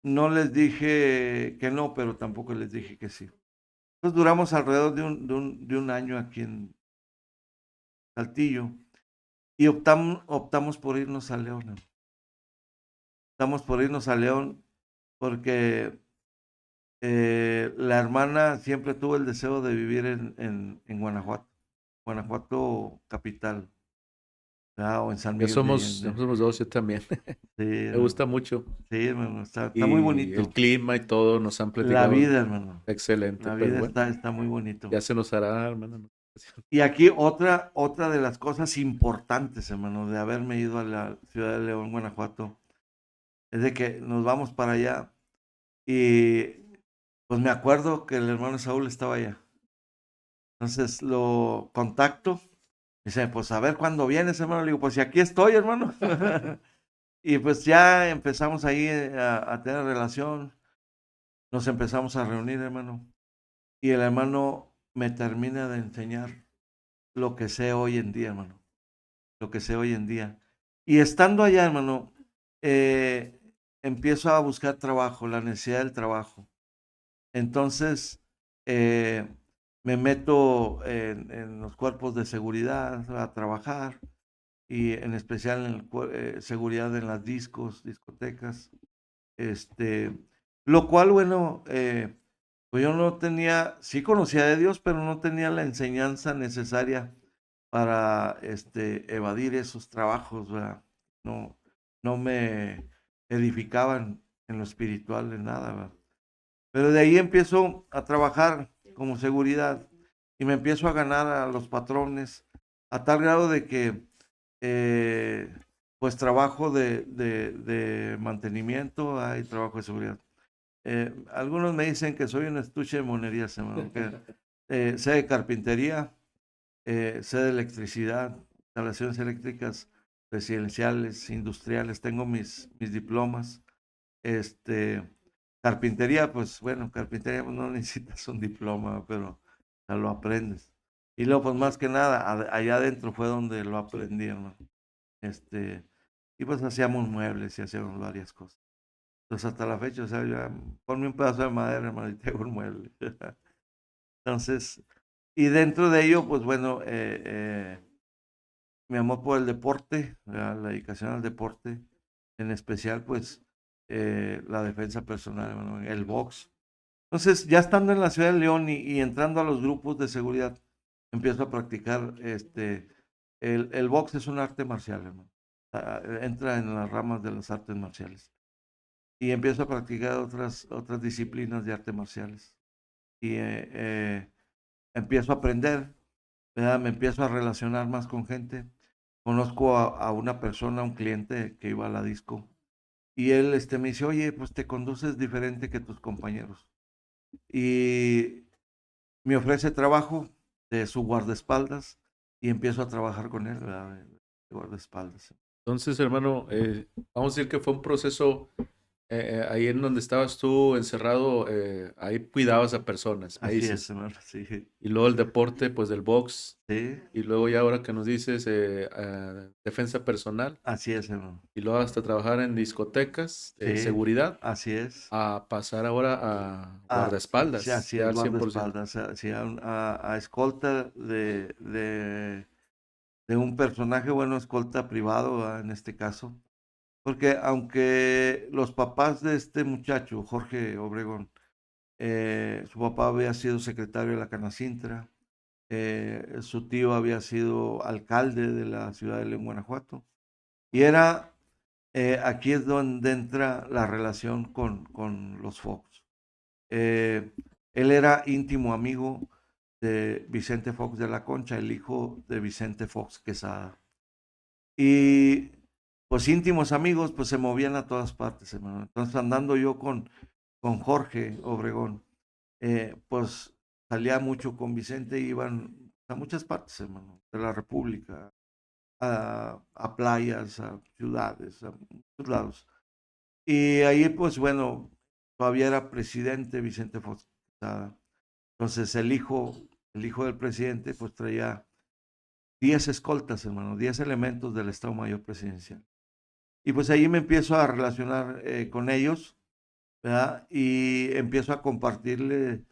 Speaker 2: no les dije que no, pero tampoco les dije que sí. Entonces duramos alrededor de un año aquí en Saltillo y optamos por irnos a León, ¿no? Optamos por irnos a León porque la hermana siempre tuvo el deseo de vivir en Guanajuato, Guanajuato capital, ¿verdad? O en San
Speaker 1: Ya
Speaker 2: Miguel de
Speaker 1: somos, ya
Speaker 2: Allende.
Speaker 1: somos dos, yo también.
Speaker 2: Sí,
Speaker 1: Me gusta mucho.
Speaker 2: hermano, está muy
Speaker 1: Y el
Speaker 2: bonito.
Speaker 1: clima y todo nos han
Speaker 2: La
Speaker 1: platicado
Speaker 2: vida, hermano.
Speaker 1: excelente,
Speaker 2: La
Speaker 1: pero
Speaker 2: vida
Speaker 1: bueno,
Speaker 2: está muy bonito.
Speaker 1: ya se nos hará, hermano. En otra ocasión.
Speaker 2: Y aquí otra de las cosas importantes, hermano, de haberme ido a la ciudad de León, Guanajuato, es de que nos vamos para allá y pues me acuerdo que el hermano Saúl estaba allá. Entonces lo contacto. Dice, pues a ver cuándo vienes, hermano. Le digo, pues si aquí estoy, hermano. Y pues ya empezamos ahí a tener relación. Nos empezamos a reunir, hermano. Y el hermano me termina de enseñar lo que sé hoy en día, hermano. Lo que sé hoy en día. Y estando allá, hermano, eh, empiezo a buscar trabajo, la necesidad del trabajo. Entonces, eh, me meto en los cuerpos de seguridad a trabajar y en especial en seguridad en las discotecas. Este, lo cual, bueno, pues yo no tenía, sí conocía de Dios, pero no tenía la enseñanza necesaria para evadir esos trabajos, ¿verdad? No, no me edificaban en lo espiritual, en nada, ¿verdad? Pero de ahí empiezo a trabajar como seguridad y me empiezo a ganar a los patrones a tal grado de que eh, pues trabajo de mantenimiento, hay trabajo de seguridad. Algunos me dicen que soy un estuche de monerías, hermano, que sé de carpintería, sé de electricidad, instalaciones eléctricas residenciales, industriales, tengo mis diplomas. Este, carpintería, pues bueno, carpintería pues, no necesitas un diploma, pero o lo aprendes. Y luego, pues más que nada, allá adentro fue donde lo aprendí, hermano. Este, y pues hacíamos muebles y hacíamos varias cosas. Entonces hasta la fecha, o sea, ya ponme un pedazo de madera, hermano, y te hago un mueble. Entonces, y dentro de ello, pues bueno, mi amor por el deporte, ¿verdad? La dedicación al deporte, en especial, pues, la defensa personal, hermano, el box. Entonces, ya estando en la ciudad de León y entrando a los grupos de seguridad, empiezo a practicar, el box es un arte marcial, hermano. Entra en las ramas de las artes marciales. Y empiezo a practicar otras disciplinas de artes marciales. Y empiezo a aprender, ¿verdad? Me empiezo a relacionar más con gente. Conozco a una persona, un cliente que iba a la disco. Y él me dice, oye, pues te conduces diferente que tus compañeros. Y me ofrece trabajo de su guardaespaldas y empiezo a trabajar con él, ¿verdad? De guardaespaldas.
Speaker 1: Entonces, hermano, vamos a decir que fue un proceso ahí en donde estabas tú encerrado, ahí cuidabas a personas, me
Speaker 2: Así es,
Speaker 1: dices.
Speaker 2: hermano, sí.
Speaker 1: Y luego el deporte, pues del box.
Speaker 2: Sí,
Speaker 1: Y luego ya ahora que nos dices defensa personal.
Speaker 2: así es, hermano.
Speaker 1: Y luego hasta trabajar en discotecas,
Speaker 2: Sí,
Speaker 1: seguridad,
Speaker 2: así es.
Speaker 1: a pasar ahora a
Speaker 2: Sí,
Speaker 1: guardaespaldas,
Speaker 2: así
Speaker 1: ya
Speaker 2: es,
Speaker 1: al 100%.
Speaker 2: guardaespaldas, sí, a escolta de un personaje, bueno, escolta privado, ¿verdad? En este caso. Porque aunque los papás de este muchacho, Jorge Obregón, su papá había sido secretario de la Canacintra, su tío había sido alcalde de la ciudad de León, Guanajuato, y aquí es donde entra la relación con los Fox. Eh, Él era íntimo amigo de Vicente Fox de la Concha, el hijo de Vicente Fox Quesada. Y pues íntimos amigos, pues se movían a todas partes, hermano. Entonces andando yo con Jorge Obregón, pues salía mucho con Vicente, iban a muchas partes, hermano, de la República, a playas, a ciudades, a muchos lados. Y ahí, pues bueno, todavía era presidente Vicente Fox Quesada. Entonces el hijo del presidente, pues traía 10 escoltas, hermano, 10 elementos del Estado Mayor Presidencial. Y pues ahí me empiezo a relacionar con ellos, ¿verdad? Y empiezo a compartirle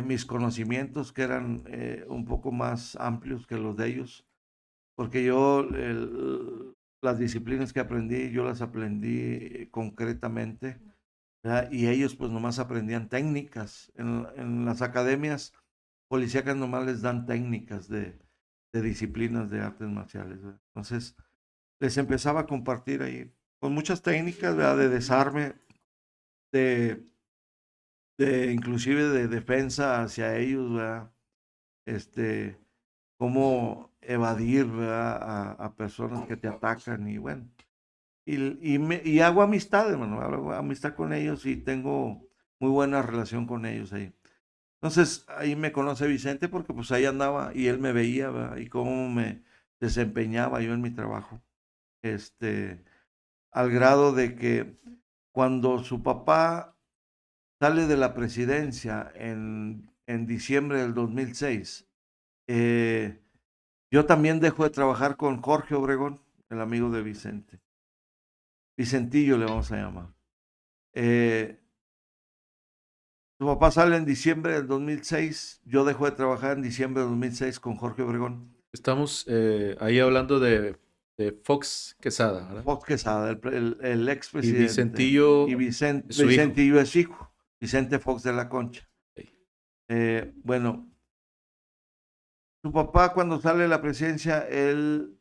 Speaker 2: mis conocimientos que eran un poco más amplios que los de ellos, porque yo las disciplinas que aprendí, yo las aprendí concretamente, ¿verdad? Y ellos pues nomás aprendían técnicas. En las academias policíacas nomás les dan técnicas de disciplinas de artes marciales, ¿verdad? Entonces les empezaba a compartir ahí con muchas técnicas, ¿verdad? De desarme, de, inclusive de defensa hacia ellos, ¿verdad? Este, cómo evadir, ¿verdad? A personas que te atacan y bueno. Y hago amistad, hermano, hago amistad con ellos y tengo muy buena relación con ellos ahí. Entonces ahí me conoce Vicente porque pues ahí andaba y él me veía, ¿verdad? Y cómo me desempeñaba yo en mi trabajo. Este, al grado de que cuando su papá sale de la presidencia en diciembre del 2006, eh, yo también dejo de trabajar con Jorge Obregón, el amigo de Vicente. Vicentillo le vamos a llamar. Eh, Su papá sale en diciembre del 2006, yo dejo de trabajar en diciembre del 2006 con Jorge Obregón.
Speaker 1: Estamos ahí hablando de Fox Quesada, ¿verdad?
Speaker 2: Fox Quesada, el
Speaker 1: Y
Speaker 2: expresidente. Y
Speaker 1: Vicentillo es su hijo.
Speaker 2: Vicentillo es hijo, Vicente Fox de la Concha.
Speaker 1: Ok.
Speaker 2: Bueno, su papá cuando sale de la presidencia, él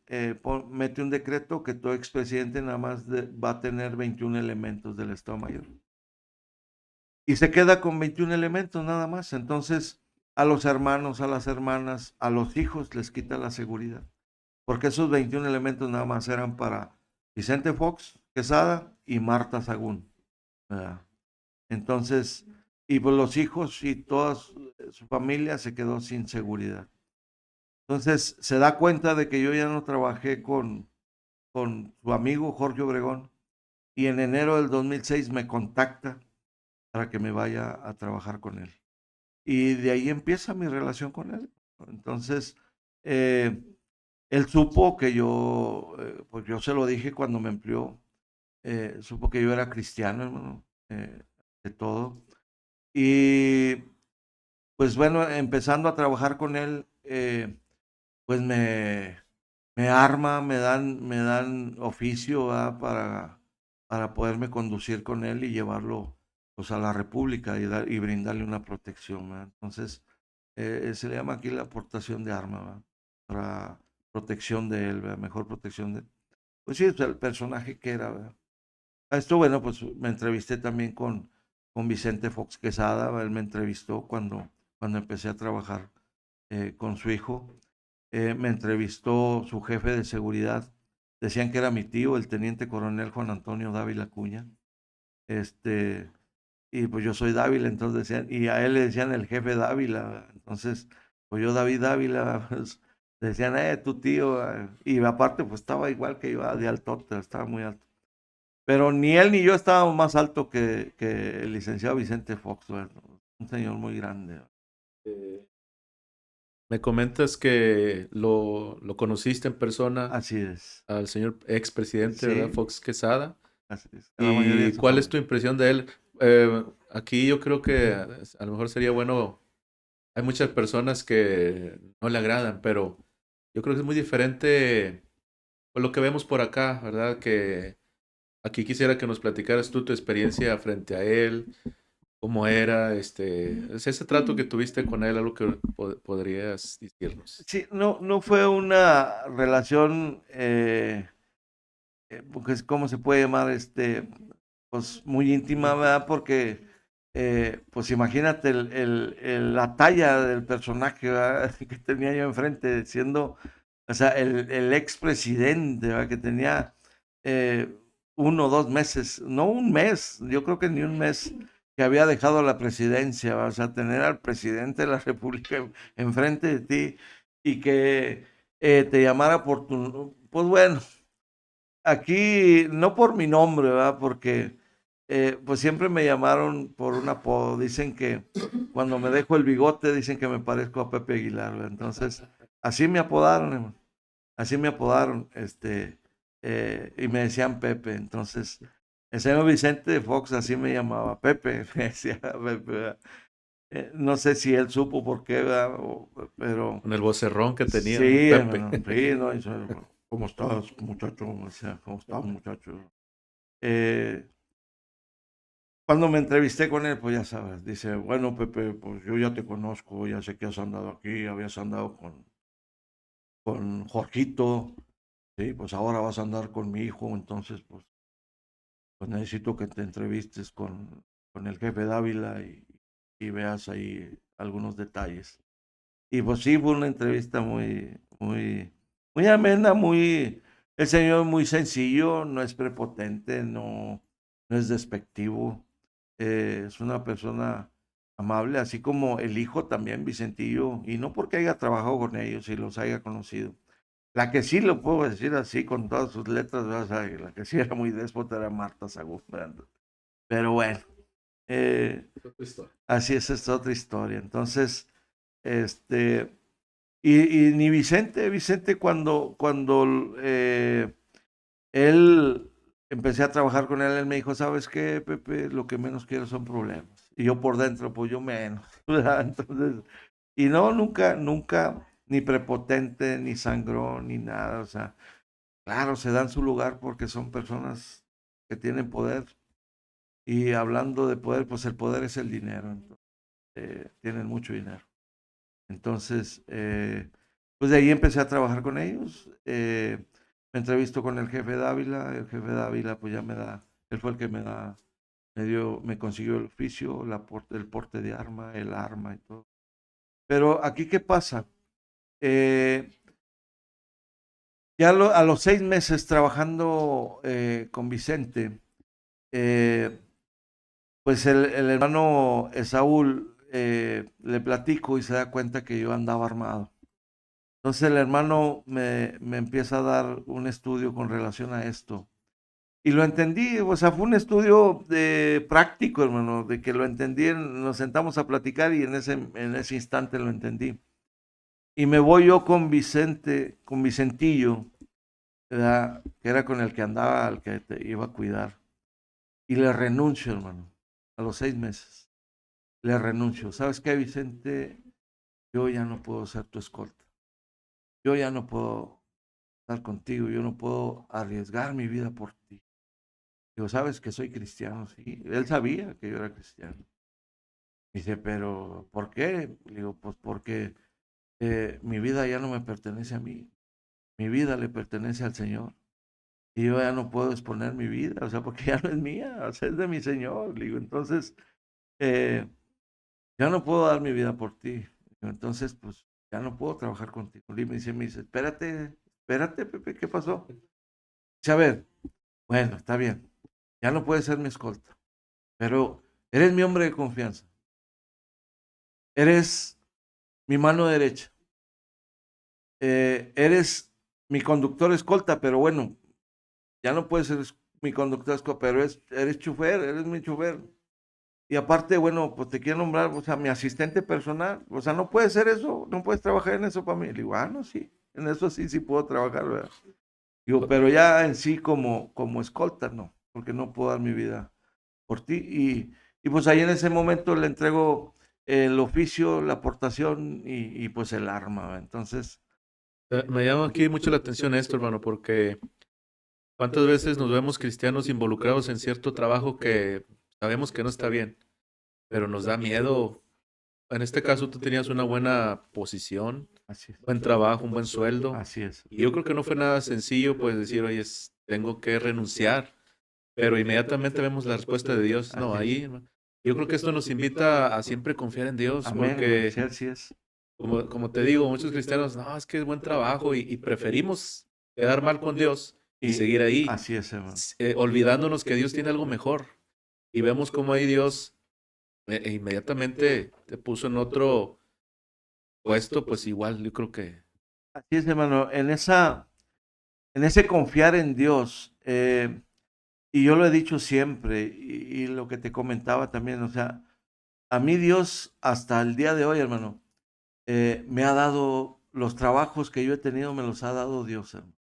Speaker 2: mete un decreto que todo expresidente nada más va a tener 21 elementos del Estado Mayor. Y se queda con 21 elementos nada más. Entonces, a los hermanos, a las hermanas, a los hijos les quita la seguridad. Porque esos 21 elementos nada más eran para Vicente Fox Quesada y Marta Sagún, ¿verdad? Entonces, y pues los hijos y toda su familia se quedó sin seguridad. Entonces, se da cuenta de que yo ya no trabajé con su amigo Jorge Obregón y en enero del 2006 me contacta para que me vaya a trabajar con él. Y de ahí empieza mi relación con él. Entonces, eh, él supo que yo, pues yo se lo dije cuando me empleó, supo que yo era cristiano, hermano, de todo. Y pues bueno, empezando a trabajar con él, pues me arma, me dan oficio, ¿verdad? Para poderme conducir con él y llevarlo pues a la República y brindarle una protección, ¿verdad? Entonces, se le llama aquí la aportación de arma, ¿verdad? Para protección de él, ¿verdad? Mejor protección de, pues sí, el personaje que era, ¿verdad? A esto, bueno, pues me entrevisté también con Vicente Fox Quesada, ¿verdad? Él me entrevistó cuando empecé a trabajar con su hijo. Me entrevistó su jefe de seguridad. Decían que era mi tío, el teniente coronel Juan Antonio Dávila Cuña. Este, y pues yo soy Dávila, entonces decían, y a él le decían el jefe Dávila. Entonces, pues yo David Dávila, pues, decían, tu tío. Y aparte, pues estaba igual que yo, de altote, estaba muy alto. Pero ni él ni yo estábamos más alto que el licenciado Vicente Fox, ¿verdad? Un señor muy grande.
Speaker 1: Eh, Me comentas que lo conociste en persona
Speaker 2: Así es.
Speaker 1: al señor expresidente, ¿verdad?
Speaker 2: Sí,
Speaker 1: Fox Quesada.
Speaker 2: así es. A la mayoría de
Speaker 1: ¿Y
Speaker 2: su
Speaker 1: cuál es
Speaker 2: familia.
Speaker 1: tu impresión de él? Aquí yo creo que a lo mejor sería bueno, hay muchas personas que no le agradan, pero yo creo que es muy diferente por lo que vemos por acá, ¿verdad? Que aquí quisiera que nos platicaras tú tu experiencia frente a él, cómo era, es ese trato que tuviste con él, algo que podrías decirnos.
Speaker 2: Sí, no fue una relación, porque ¿cómo se puede llamar? Pues muy íntima, ¿verdad? Porque, pues imagínate la talla del personaje, ¿verdad? Que tenía yo enfrente, siendo, o sea, el expresidente, ¿verdad? Que tenía 1 o 2 meses, no un mes, yo creo que ni un mes que había dejado la presidencia, ¿verdad? O sea, tener al presidente de la República enfrente de ti y que te llamara por tu, pues bueno, aquí no por mi nombre, ¿verdad? Porque pues siempre me llamaron por un apodo. Dicen que cuando me dejo el bigote, dicen que me parezco a Pepe Aguilar, ¿verdad? Entonces, así me apodaron, hermano. Así me apodaron, y me decían Pepe. Entonces, el señor Vicente Fox así me llamaba, Pepe, me decía Pepe, ¿verdad? No sé si él supo por qué, ¿verdad? Pero
Speaker 1: Con el vocerrón que tenía, ¿no?
Speaker 2: sí,
Speaker 1: Pepe.
Speaker 2: hermano, sí, no, ¿cómo estás, muchacho? O sea, ¿cómo estás, muchacho? Eh, Cuando me entrevisté con él, pues ya sabes, dice, bueno, Pepe, pues yo ya te conozco, ya sé que has andado aquí, habías andado con Jorgito, sí, pues ahora vas a andar con mi hijo, entonces, pues necesito que te entrevistes con el jefe Dávila y veas ahí algunos detalles. Y pues sí, fue una entrevista muy amena, el señor muy sencillo, no es prepotente, no es despectivo, es una persona amable, así como el hijo también, Vicentillo, y no porque haya trabajado con ellos y los haya conocido. La que sí lo puedo decir así con todas sus letras, ¿verdad? O sea, la que sí era muy déspota era Marta Sagún, ¿verdad? Pero bueno, eh,
Speaker 1: Otra historia.
Speaker 2: así es otra historia. Entonces, este, y ni Vicente cuando él, empecé a trabajar con él me dijo, ¿sabes qué, Pepe? Lo que menos quiero son problemas. Y yo por dentro, pues yo menos, ¿verdad? Entonces, y no, nunca, ni prepotente, ni sangrón, ni nada. O sea, claro, se dan su lugar porque son personas que tienen poder. Y hablando de poder, pues el poder es el dinero. Entonces, tienen mucho dinero. Entonces, pues de ahí empecé a trabajar con ellos. Me entrevisto con el jefe Dávila. El jefe Dávila, pues ya me da, él fue el que me consiguió el oficio, el porte de arma y todo. Pero aquí, ¿qué pasa? Eh, a los 6 meses trabajando con Vicente, eh, pues el hermano Esaúl le platico y se da cuenta que yo andaba armado. Entonces el hermano me empieza a dar un estudio con relación a esto. Y lo entendí, o sea, fue un estudio práctico, hermano, de que lo entendí, nos sentamos a platicar y en ese instante lo entendí. Y me voy yo con Vicentillo, ¿verdad? Que era con el que andaba, al que te iba a cuidar. Y le renuncio, hermano, a los 6 meses. Le renuncio. ¿Sabes qué, Vicente? Yo ya no puedo ser tu escolta. Yo ya no puedo estar contigo. Yo no puedo arriesgar mi vida por ti. Digo, ¿sabes que soy cristiano? Sí. Él sabía que yo era cristiano. Dice, pero ¿por qué? Le digo, pues porque mi vida ya no me pertenece a mí. Mi vida le pertenece al Señor. Y yo ya no puedo exponer mi vida, o sea, porque ya no es mía, o sea, es de mi Señor. Le digo, entonces, eh, ya no puedo dar mi vida por ti. Digo, entonces, pues, ya no puedo trabajar contigo. Y me dice, espérate, Pepe, ¿qué pasó? Dice, a ver, bueno, está bien, ya no puedes ser mi escolta, pero eres mi hombre de confianza, eres mi mano derecha, eres mi conductor escolta, pero bueno, ya no puedes ser mi conductor escolta, pero eres chofer, eres mi chofer. Y aparte, bueno, pues te quiero nombrar, o sea, mi asistente personal. O sea, no puede ser eso, no puedes trabajar en eso para mí. Le digo, no, sí, en eso sí puedo trabajar, ¿verdad? Digo, pero ya en sí como escolta, no, porque no puedo dar mi vida por ti. Y pues ahí en ese momento le entrego el oficio, la aportación y pues el arma, ¿verdad? Entonces,
Speaker 1: Me llama aquí mucho la atención esto, hermano, porque ¿cuántas veces nos vemos cristianos involucrados en cierto trabajo que sabemos que no está bien, pero nos da miedo? En este caso tú tenías una buena posición,
Speaker 2: así es,
Speaker 1: buen trabajo, un buen sueldo,
Speaker 2: así es,
Speaker 1: y yo creo que no fue nada sencillo pues decir, oye, tengo que renunciar, pero inmediatamente vemos la respuesta de Dios. No,
Speaker 2: así es.
Speaker 1: ahí, hermano, yo creo que esto nos invita a siempre confiar en Dios,
Speaker 2: Amén, hermano,
Speaker 1: porque
Speaker 2: sí, así es.
Speaker 1: como te digo, muchos cristianos, no, es que es buen trabajo y preferimos quedar mal con Dios y
Speaker 2: Y
Speaker 1: seguir ahí,
Speaker 2: así es, hermano.
Speaker 1: olvidándonos que Dios tiene algo mejor. Y vemos cómo ahí Dios inmediatamente te puso en otro puesto, pues igual, yo creo que
Speaker 2: Así es, hermano. En ese confiar en Dios, y yo lo he dicho siempre, y lo que te comentaba también, o sea, a mí Dios hasta el día de hoy, hermano, me ha dado los trabajos que yo he tenido, me los ha dado Dios, hermano.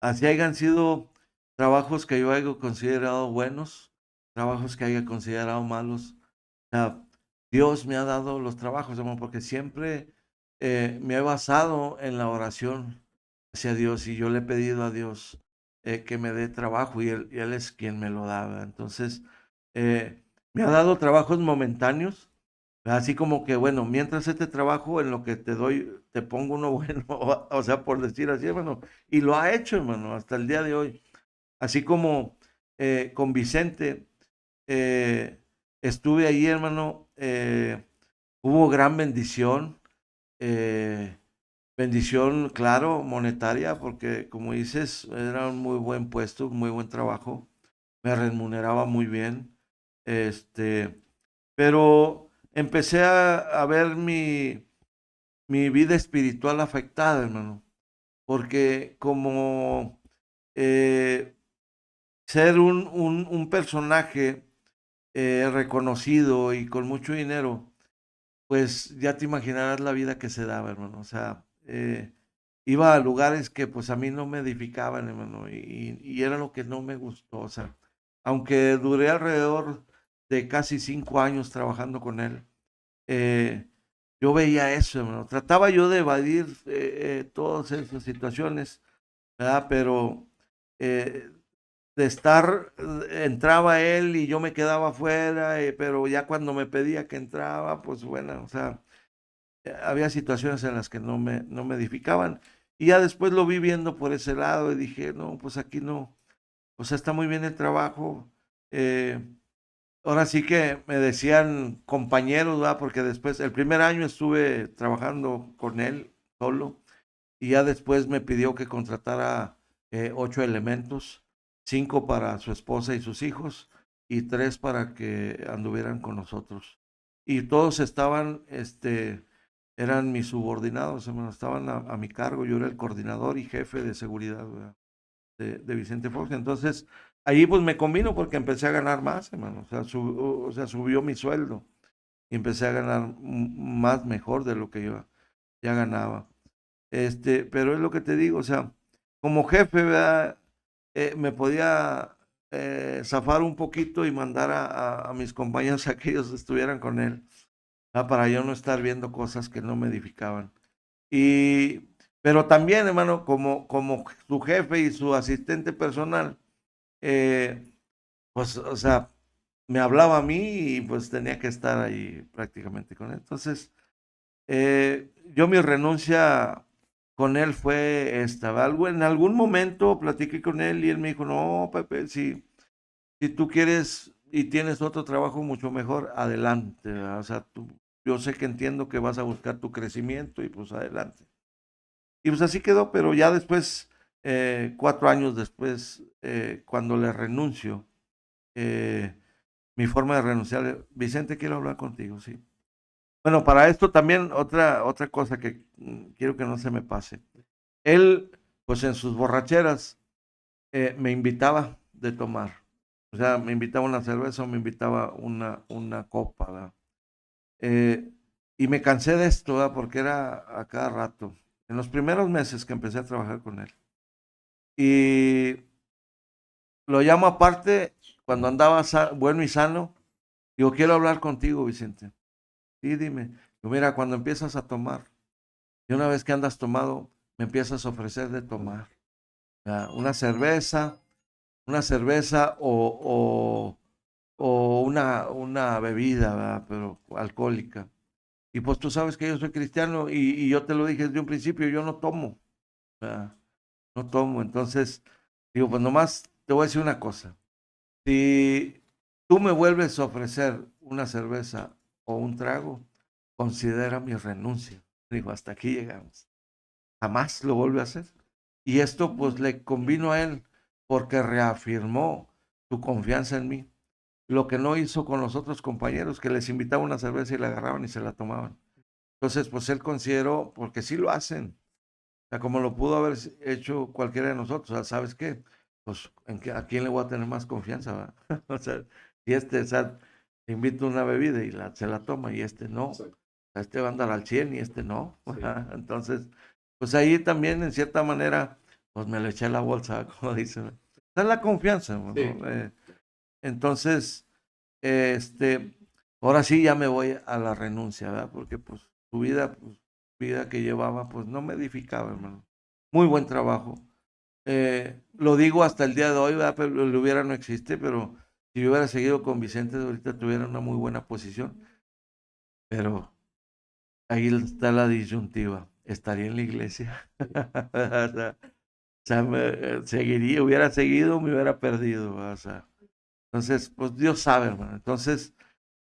Speaker 2: Así hayan sido trabajos que yo haya considerado buenos, trabajos que haya considerado malos. O sea, Dios me ha dado los trabajos, hermano, porque siempre me he basado en la oración hacia Dios y yo le he pedido a Dios que me dé trabajo y él es quien me lo da, ¿verdad? Entonces, me ha dado trabajos momentáneos, así como que, bueno, mientras este trabajo en lo que te doy, te pongo uno bueno, o sea, por decir así, hermano, y lo ha hecho, hermano, hasta el día de hoy. Así como con Vicente, eh, estuve ahí, hermano, hubo gran bendición, eh, bendición, claro, monetaria, porque como dices, era un muy buen puesto, muy buen trabajo, me remuneraba muy bien, este, pero empecé a ver mi vida espiritual afectada, hermano, porque como eh, ser un personaje reconocido y con mucho dinero, pues ya te imaginarás la vida que se daba, hermano. O sea, iba a lugares que pues a mí no me edificaban, hermano, y era lo que no me gustó. O sea, aunque duré alrededor de casi 5 años trabajando con él, eh, yo veía eso, hermano. Trataba yo de evadir todas esas situaciones, ¿verdad? Pero eh, de estar, entraba él y yo me quedaba afuera, pero ya cuando me pedía que entraba, pues bueno, o sea, había situaciones en las que no me edificaban. Y ya después lo vi viendo por ese lado y dije, no, pues aquí no, o sea, está muy bien el trabajo. eh, Ahora sí que me decían compañeros, ¿verdad? Porque después, el primer año estuve trabajando con él solo y ya después me pidió que contratara 8 elementos, 5 para su esposa y sus hijos y 3 para que anduvieran con nosotros. Y todos estaban, eran mis subordinados, hermano, estaban a mi cargo, yo era el coordinador y jefe de seguridad, ¿verdad? De Vicente Fox. Entonces, ahí pues me combino porque empecé a ganar más, hermano. O sea, subió mi sueldo y empecé a ganar más mejor de lo que yo ya ganaba. Pero es lo que te digo, o sea, como jefe, ¿verdad? Me podía zafar un poquito y mandar a mis compañeros a que ellos estuvieran con él, ¿verdad? Para yo no estar viendo cosas que no me edificaban. Y, pero también, hermano, como su jefe y su asistente personal, eh, pues, o sea, me hablaba a mí y pues tenía que estar ahí prácticamente con él. Entonces, yo mi renuncia con él fue esta. Algo, en algún momento platiqué con él y él me dijo, no, Pepe, si tú quieres y tienes otro trabajo mucho mejor, adelante, ¿verdad? O sea, yo sé que entiendo que vas a buscar tu crecimiento y pues adelante. Y pues así quedó, pero ya después, 4 años después, cuando le renuncio, eh, mi forma de renunciar, Vicente, quiero hablar contigo, sí. Bueno, para esto también otra cosa que quiero que no se me pase. Él, pues en sus borracheras, me invitaba de tomar. O sea, me invitaba una cerveza o me invitaba una copa, ¿verdad? Eh, y me cansé de esto, ¿verdad? Porque era a cada rato. En los primeros meses que empecé a trabajar con él. Y lo llamo aparte cuando andaba bueno y sano. Digo, quiero hablar contigo, Vicente. Sí, dime. Digo, mira, cuando empiezas a tomar, y una vez que andas tomado, me empiezas a ofrecer de tomar. Una cerveza o una bebida, ¿verdad? Pero alcohólica. Y pues tú sabes que yo soy cristiano y yo te lo dije desde un principio, yo no tomo, ¿verdad? No tomo. Entonces, digo, pues nomás te voy a decir una cosa. Si tú me vuelves a ofrecer una cerveza o un trago, considera mi renuncia. Digo, hasta aquí llegamos. Jamás lo vuelve a hacer. Y esto pues le convino a él porque reafirmó su confianza en mí. Lo que no hizo con los otros compañeros, que les invitaba una cerveza y la agarraban y se la tomaban. Entonces, pues él consideró, porque sí lo hacen, o sea, como lo pudo haber hecho cualquiera de nosotros. O sea, ¿sabes qué? Pues, ¿a quién le voy a tener más confianza, ¿verdad? O sea, si o sea, te invito a una bebida y se la toma y este no. O sea, este va a andar al 100 y este no. Sí. Entonces, pues ahí también, en cierta manera, pues me le eché la bolsa, como dicen. Esa es la confianza, ¿no? Sí. Entonces, este, ahora sí ya me voy a la renuncia, ¿verdad? Porque pues su vida, pues, vida que llevaba, pues no me edificaba, hermano. Muy buen trabajo. Lo digo hasta el día de hoy, ¿verdad? Pero lo hubiera no existe, pero si yo hubiera seguido con Vicente, ahorita tuviera una muy buena posición. Pero ahí está la disyuntiva. Estaría en la iglesia. O sea, seguiría, hubiera seguido, me hubiera perdido, ¿verdad? O sea, entonces, pues Dios sabe, hermano. Entonces,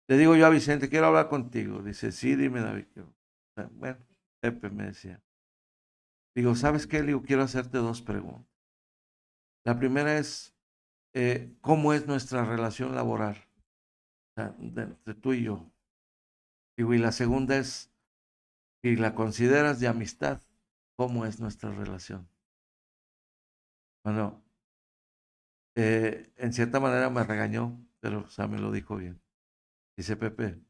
Speaker 2: le digo yo a Vicente, quiero hablar contigo. Dice, sí, dime, David. Bueno, Pepe me decía. Digo, ¿sabes qué? Le digo, quiero hacerte 2 preguntas. La primera es, ¿cómo es nuestra relación laboral? O sea, entre tú y yo. Digo, y la segunda es, si la consideras de amistad, ¿cómo es nuestra relación? Bueno, en cierta manera me regañó, pero o sea, me lo dijo bien. Dice Pepe,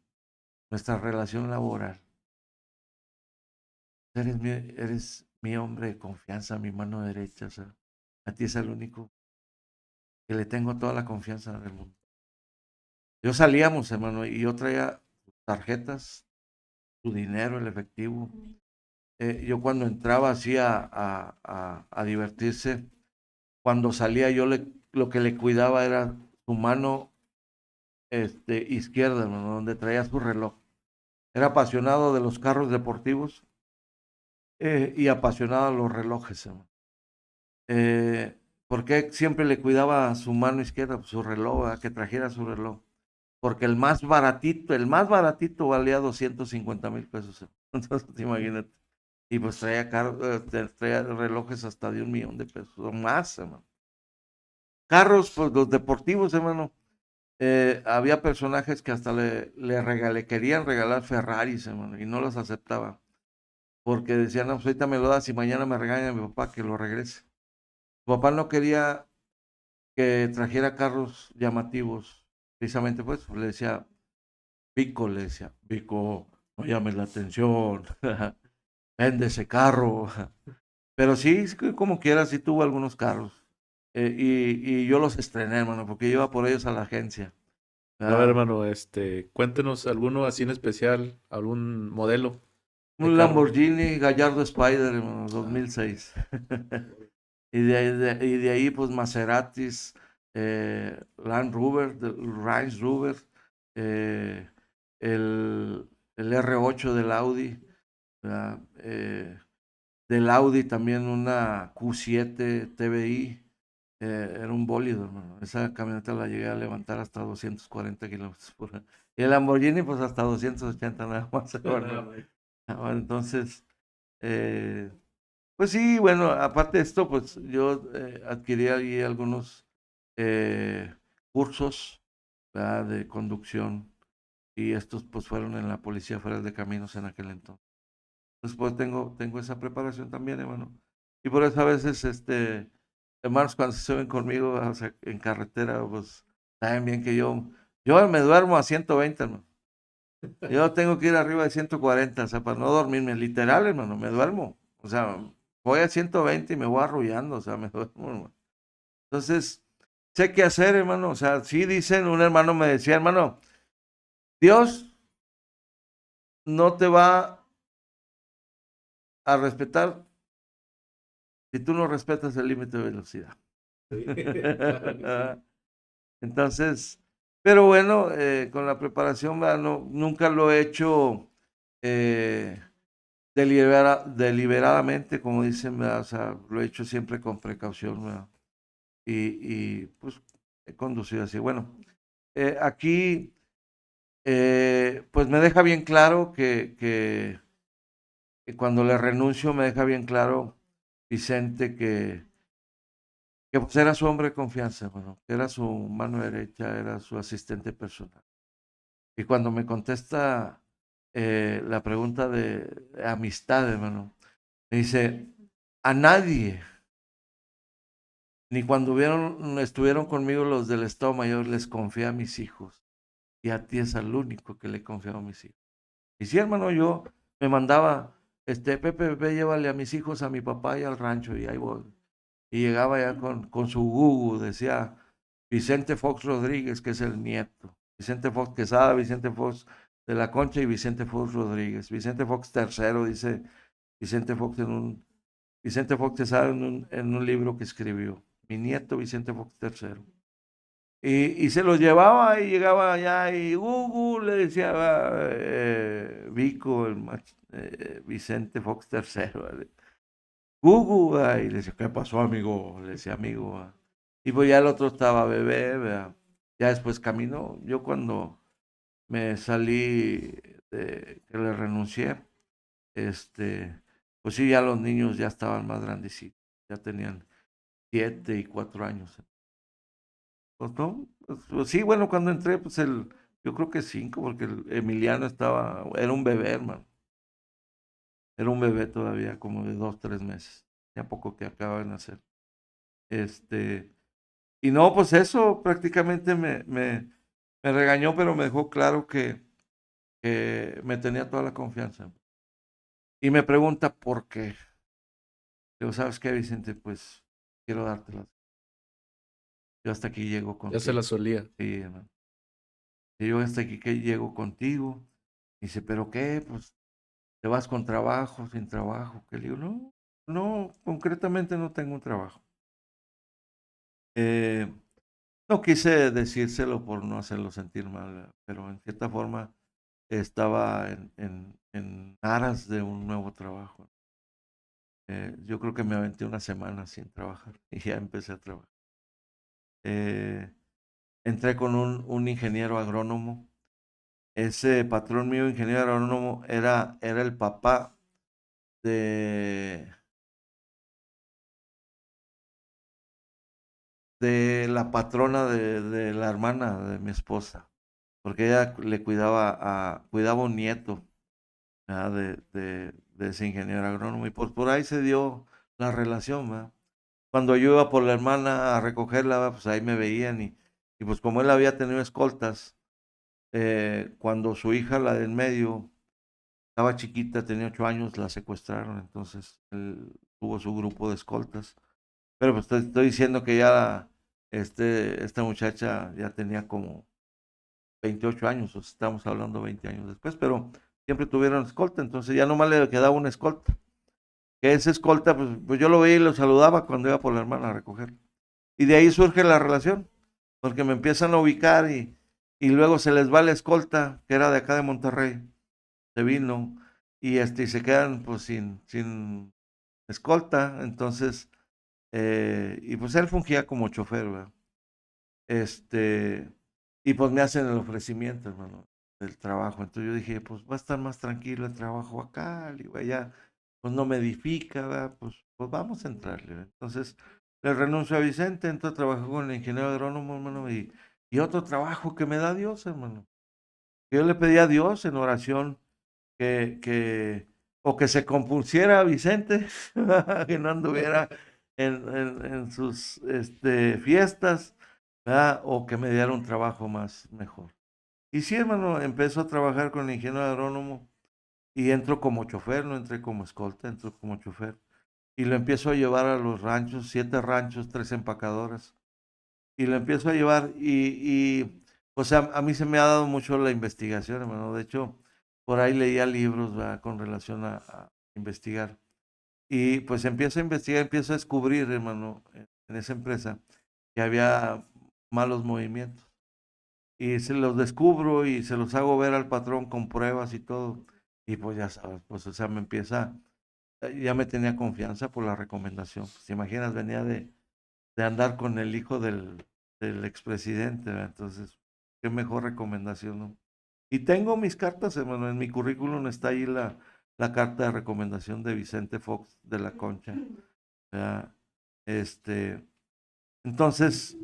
Speaker 2: nuestra relación laboral, eres mi hombre de confianza, mi mano derecha, o sea, a ti es el único que le tengo toda la confianza del mundo. Yo salíamos, hermano, y yo traía tarjetas, su dinero, el efectivo. Yo cuando entraba así a divertirse, cuando salía lo que le cuidaba era su mano izquierda, hermano, donde traía su reloj. Era apasionado de los carros deportivos y apasionado de los relojes, hermano. ¿Por qué siempre le cuidaba su mano izquierda, pues, su reloj, ¿verdad? Que trajera su reloj? Porque el más baratito valía 250,000 pesos. Entonces, imagínate. Y pues traía relojes hasta de 1 millón de pesos o más, hermano. Carros, pues los deportivos, hermano. Había personajes que hasta le querían regalar Ferraris, hermano, y no los aceptaba. Porque decían, no, pues ahorita me lo das y mañana me regaña mi papá que lo regrese. Su papá no quería que trajera carros llamativos. Precisamente pues le decía, Vico, no llames la atención, vende ese carro. Pero sí, es que como quiera, sí tuvo algunos carros. Y yo los estrené, hermano, porque yo iba por ellos a la agencia.
Speaker 1: A ver,
Speaker 2: ¿Verdad?
Speaker 1: hermano, cuéntenos alguno así en especial, algún modelo de
Speaker 2: Un
Speaker 1: carro.
Speaker 2: Lamborghini Gallardo Spider, hermano,
Speaker 1: Ah,
Speaker 2: 2006. Y de ahí, pues, Maseratis, Land Rover, Range Rover, eh, el R8 del Audi, ¿verdad? Del Audi también una Q7 TBI, era un bólido, hermano. Esa camioneta la llegué a levantar hasta 240 kilómetros por hora. Y el Lamborghini, pues hasta 280 nada más, hermano. Entonces, eh, pues sí, bueno, aparte de esto, pues yo adquirí ahí algunos eh, cursos, ¿verdad? De conducción y estos pues fueron en la Policía Federal de Caminos en aquel entonces. Entonces pues tengo esa preparación también, hermano. Y por eso a veces, hermanos, cuando se suben conmigo, o sea, en carretera, pues saben bien que yo me duermo a 120, hermano. Yo tengo que ir arriba de 140, o sea, para no dormirme, literal, hermano, me duermo. O sea, voy a 120 y me voy arrullando, o sea, me duermo, hermano. Entonces, sé qué hacer, hermano. O sea, sí dicen, un hermano me decía, hermano, Dios no te va a respetar si tú no respetas el límite de velocidad.
Speaker 1: sí, claro que sí.
Speaker 2: Entonces, pero bueno, con la preparación, ¿verdad? No, nunca lo he hecho eh, deliberadamente, como dicen, ¿verdad? O sea, lo he hecho siempre con precaución, ¿verdad? Pues he conducido así. Bueno, aquí pues me deja bien claro que cuando le renuncio me deja bien claro Vicente que pues era su hombre de confianza, bueno, que era su mano derecha, era su asistente personal. Y cuando me contesta la pregunta de amistad, hermano, me dice, a nadie, ni cuando estuvieron conmigo los del Estado Mayor, les confié a mis hijos. Y a ti es al único que le he confiado a mis hijos. Y sí, hermano, yo me mandaba, Pepe, llévale a mis hijos a mi papá y al rancho, y ahí voy. Y llegaba ya con su Google, decía Vicente Fox Rodríguez, que es el nieto. Vicente Fox Quesada, Vicente Fox de la Concha y Vicente Fox Rodríguez. Vicente Fox tercero, dice Vicente Fox Vicente Fox Quesada en un libro que escribió. Mi nieto Vicente Fox tercero. Y se los llevaba y llegaba allá y le decía Vico, Vicente Fox tercero. ¿Vale? Y le decía, ¿qué pasó, amigo? Le decía, amigo. Y pues ya el otro estaba bebé, ¿verdad? Ya después caminó. Yo cuando me salí, que le renuncié, pues sí, ya los niños ya estaban más grandecitos, ya tenían 7 y 4 años. Pues no, pues sí, bueno, cuando entré, pues yo creo que 5, porque el Emiliano era un bebé, hermano. Era un bebé todavía, como de 2, 3 meses. Ya poco que acaba de nacer. Y no, pues eso prácticamente me regañó, pero me dejó claro que me tenía toda la confianza. Y me pregunta por qué. Digo, ¿sabes qué, Vicente? Pues quiero dártelas. Yo hasta aquí llego
Speaker 1: Ya se la
Speaker 2: contigo.
Speaker 1: solía.
Speaker 2: Sí, hermano. Y yo hasta aquí que llego contigo. Dice, ¿pero qué? Pues te vas con trabajo, sin trabajo. Que le digo, no, no, concretamente no tengo un trabajo. Eh, no quise decírselo por no hacerlo sentir mal, pero en cierta forma estaba en aras de un nuevo trabajo. Yo creo que me aventé una semana sin trabajar y ya empecé a trabajar. Eh, Entré con un ingeniero agrónomo. Ese patrón mío, ingeniero agrónomo, era el papá de, de la patrona de la hermana de mi esposa, porque ella le cuidaba un nieto, ¿verdad? De ese ingeniero agrónomo, y por ahí se dio la relación, ¿verdad? Cuando yo iba por la hermana a recogerla, pues ahí me veían y pues como él había tenido escoltas, cuando su hija, la del medio, estaba chiquita, tenía 8 años, la secuestraron, entonces él tuvo su grupo de escoltas. Pero pues estoy diciendo que ya esta muchacha ya tenía como 28 años, o sea, estamos hablando 20 años después, pero siempre tuvieron escolta, entonces ya nomás le quedaba una escolta. Que esa escolta, pues yo lo veía y lo saludaba cuando iba por la hermana a recoger. Y de ahí surge la relación, porque me empiezan a ubicar y luego se les va la escolta, que era de acá de Monterrey, se vino, y se quedan pues sin escolta, entonces, y pues él fungía como chofer, ¿verdad? Este, y pues me hacen el ofrecimiento, hermano, del trabajo. Entonces yo dije, pues va a estar más tranquilo el trabajo acá, le digo, allá, pues no me edifica, ¿verdad? Pues vamos a entrarle, ¿verdad? Entonces le renuncio a Vicente, entro a trabajar con el ingeniero agrónomo, hermano, y otro trabajo que me da Dios, hermano. Yo le pedí a Dios en oración o que se compusiera a Vicente, que no anduviera en sus fiestas, ¿verdad? O que me diera un trabajo más mejor. Y sí, hermano, empezó a trabajar con el ingeniero agrónomo y entro como chofer, no entré como escolta, entro como chofer. Y lo empiezo a llevar a los ranchos, 7 ranchos, 3 empacadoras. Y lo empiezo a llevar o sea, a mí se me ha dado mucho la investigación, hermano. De hecho, por ahí leía libros, ¿verdad? Con relación a investigar. Y pues empiezo a investigar, empiezo a descubrir, hermano, en esa empresa, que había malos movimientos. Y se los descubro y se los hago ver al patrón con pruebas y todo. Y pues ya sabes, pues o sea, ya me tenía confianza por la recomendación. Pues, ¿te imaginas? Venía de andar con el hijo del expresidente, ¿verdad? Entonces, qué mejor recomendación, ¿no? Y tengo mis cartas, hermano, en mi currículum está ahí la carta de recomendación de Vicente Fox de la Concha, ¿verdad? Este, entonces,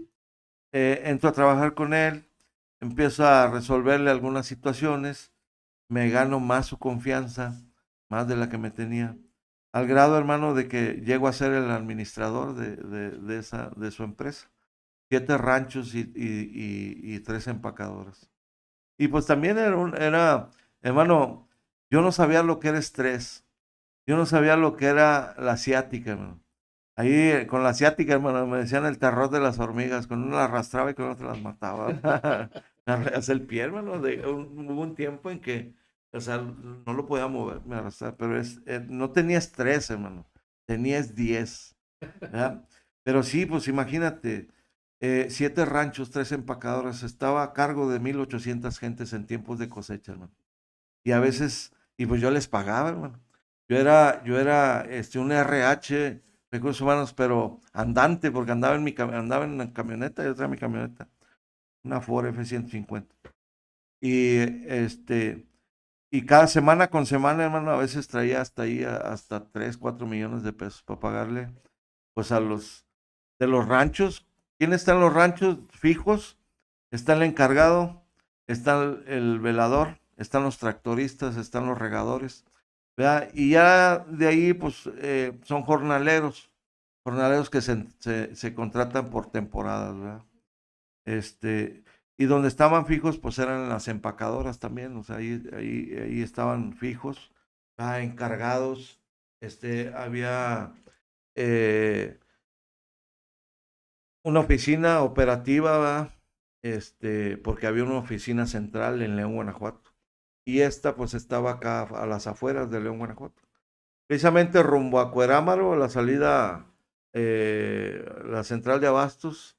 Speaker 2: entro a trabajar con él, empiezo a resolverle algunas situaciones, me gano más su confianza, más de la que me tenía, al grado, hermano, de que llego a ser el administrador de su empresa. 7 ranchos y 3 empacadoras. Y pues también hermano, yo no sabía lo que era estrés. Yo no sabía lo que era la asiática, hermano. Ahí con la asiática, hermano, me decían el terror de las hormigas. Con una la arrastraba y con otra las mataba. Hasta el pie, hermano. Hubo un tiempo en que, o sea, no lo podía mover, me arrastraba. Pero no tenía estrés, hermano. Tenías 10. ¿Verdad? Pero sí, pues imagínate, 7 ranchos, 3 empacadoras, estaba a cargo de 1,800 gentes en tiempos de cosecha, hermano. Y a veces, y pues yo les pagaba, hermano. Yo era un RH, recursos humanos, pero andante, porque andaba en la camioneta, yo traía mi camioneta, una Ford F-150. Y y cada semana con semana, hermano, a veces traía hasta ahí, hasta 3, 4 millones de pesos para pagarle, pues de los ranchos. ¿Quién está en los ranchos fijos? Está el encargado, está el velador, están los tractoristas, están los regadores, ¿verdad? Y ya de ahí, pues, son jornaleros que se contratan por temporadas, ¿verdad? Y donde estaban fijos, pues eran las empacadoras también, o sea, ahí estaban fijos, encargados, había eh, una oficina operativa, ¿verdad? Porque había una oficina central en León, Guanajuato, y esta pues estaba acá a las afueras de León, Guanajuato, precisamente rumbo a Cuerámaro, la salida, la central de abastos,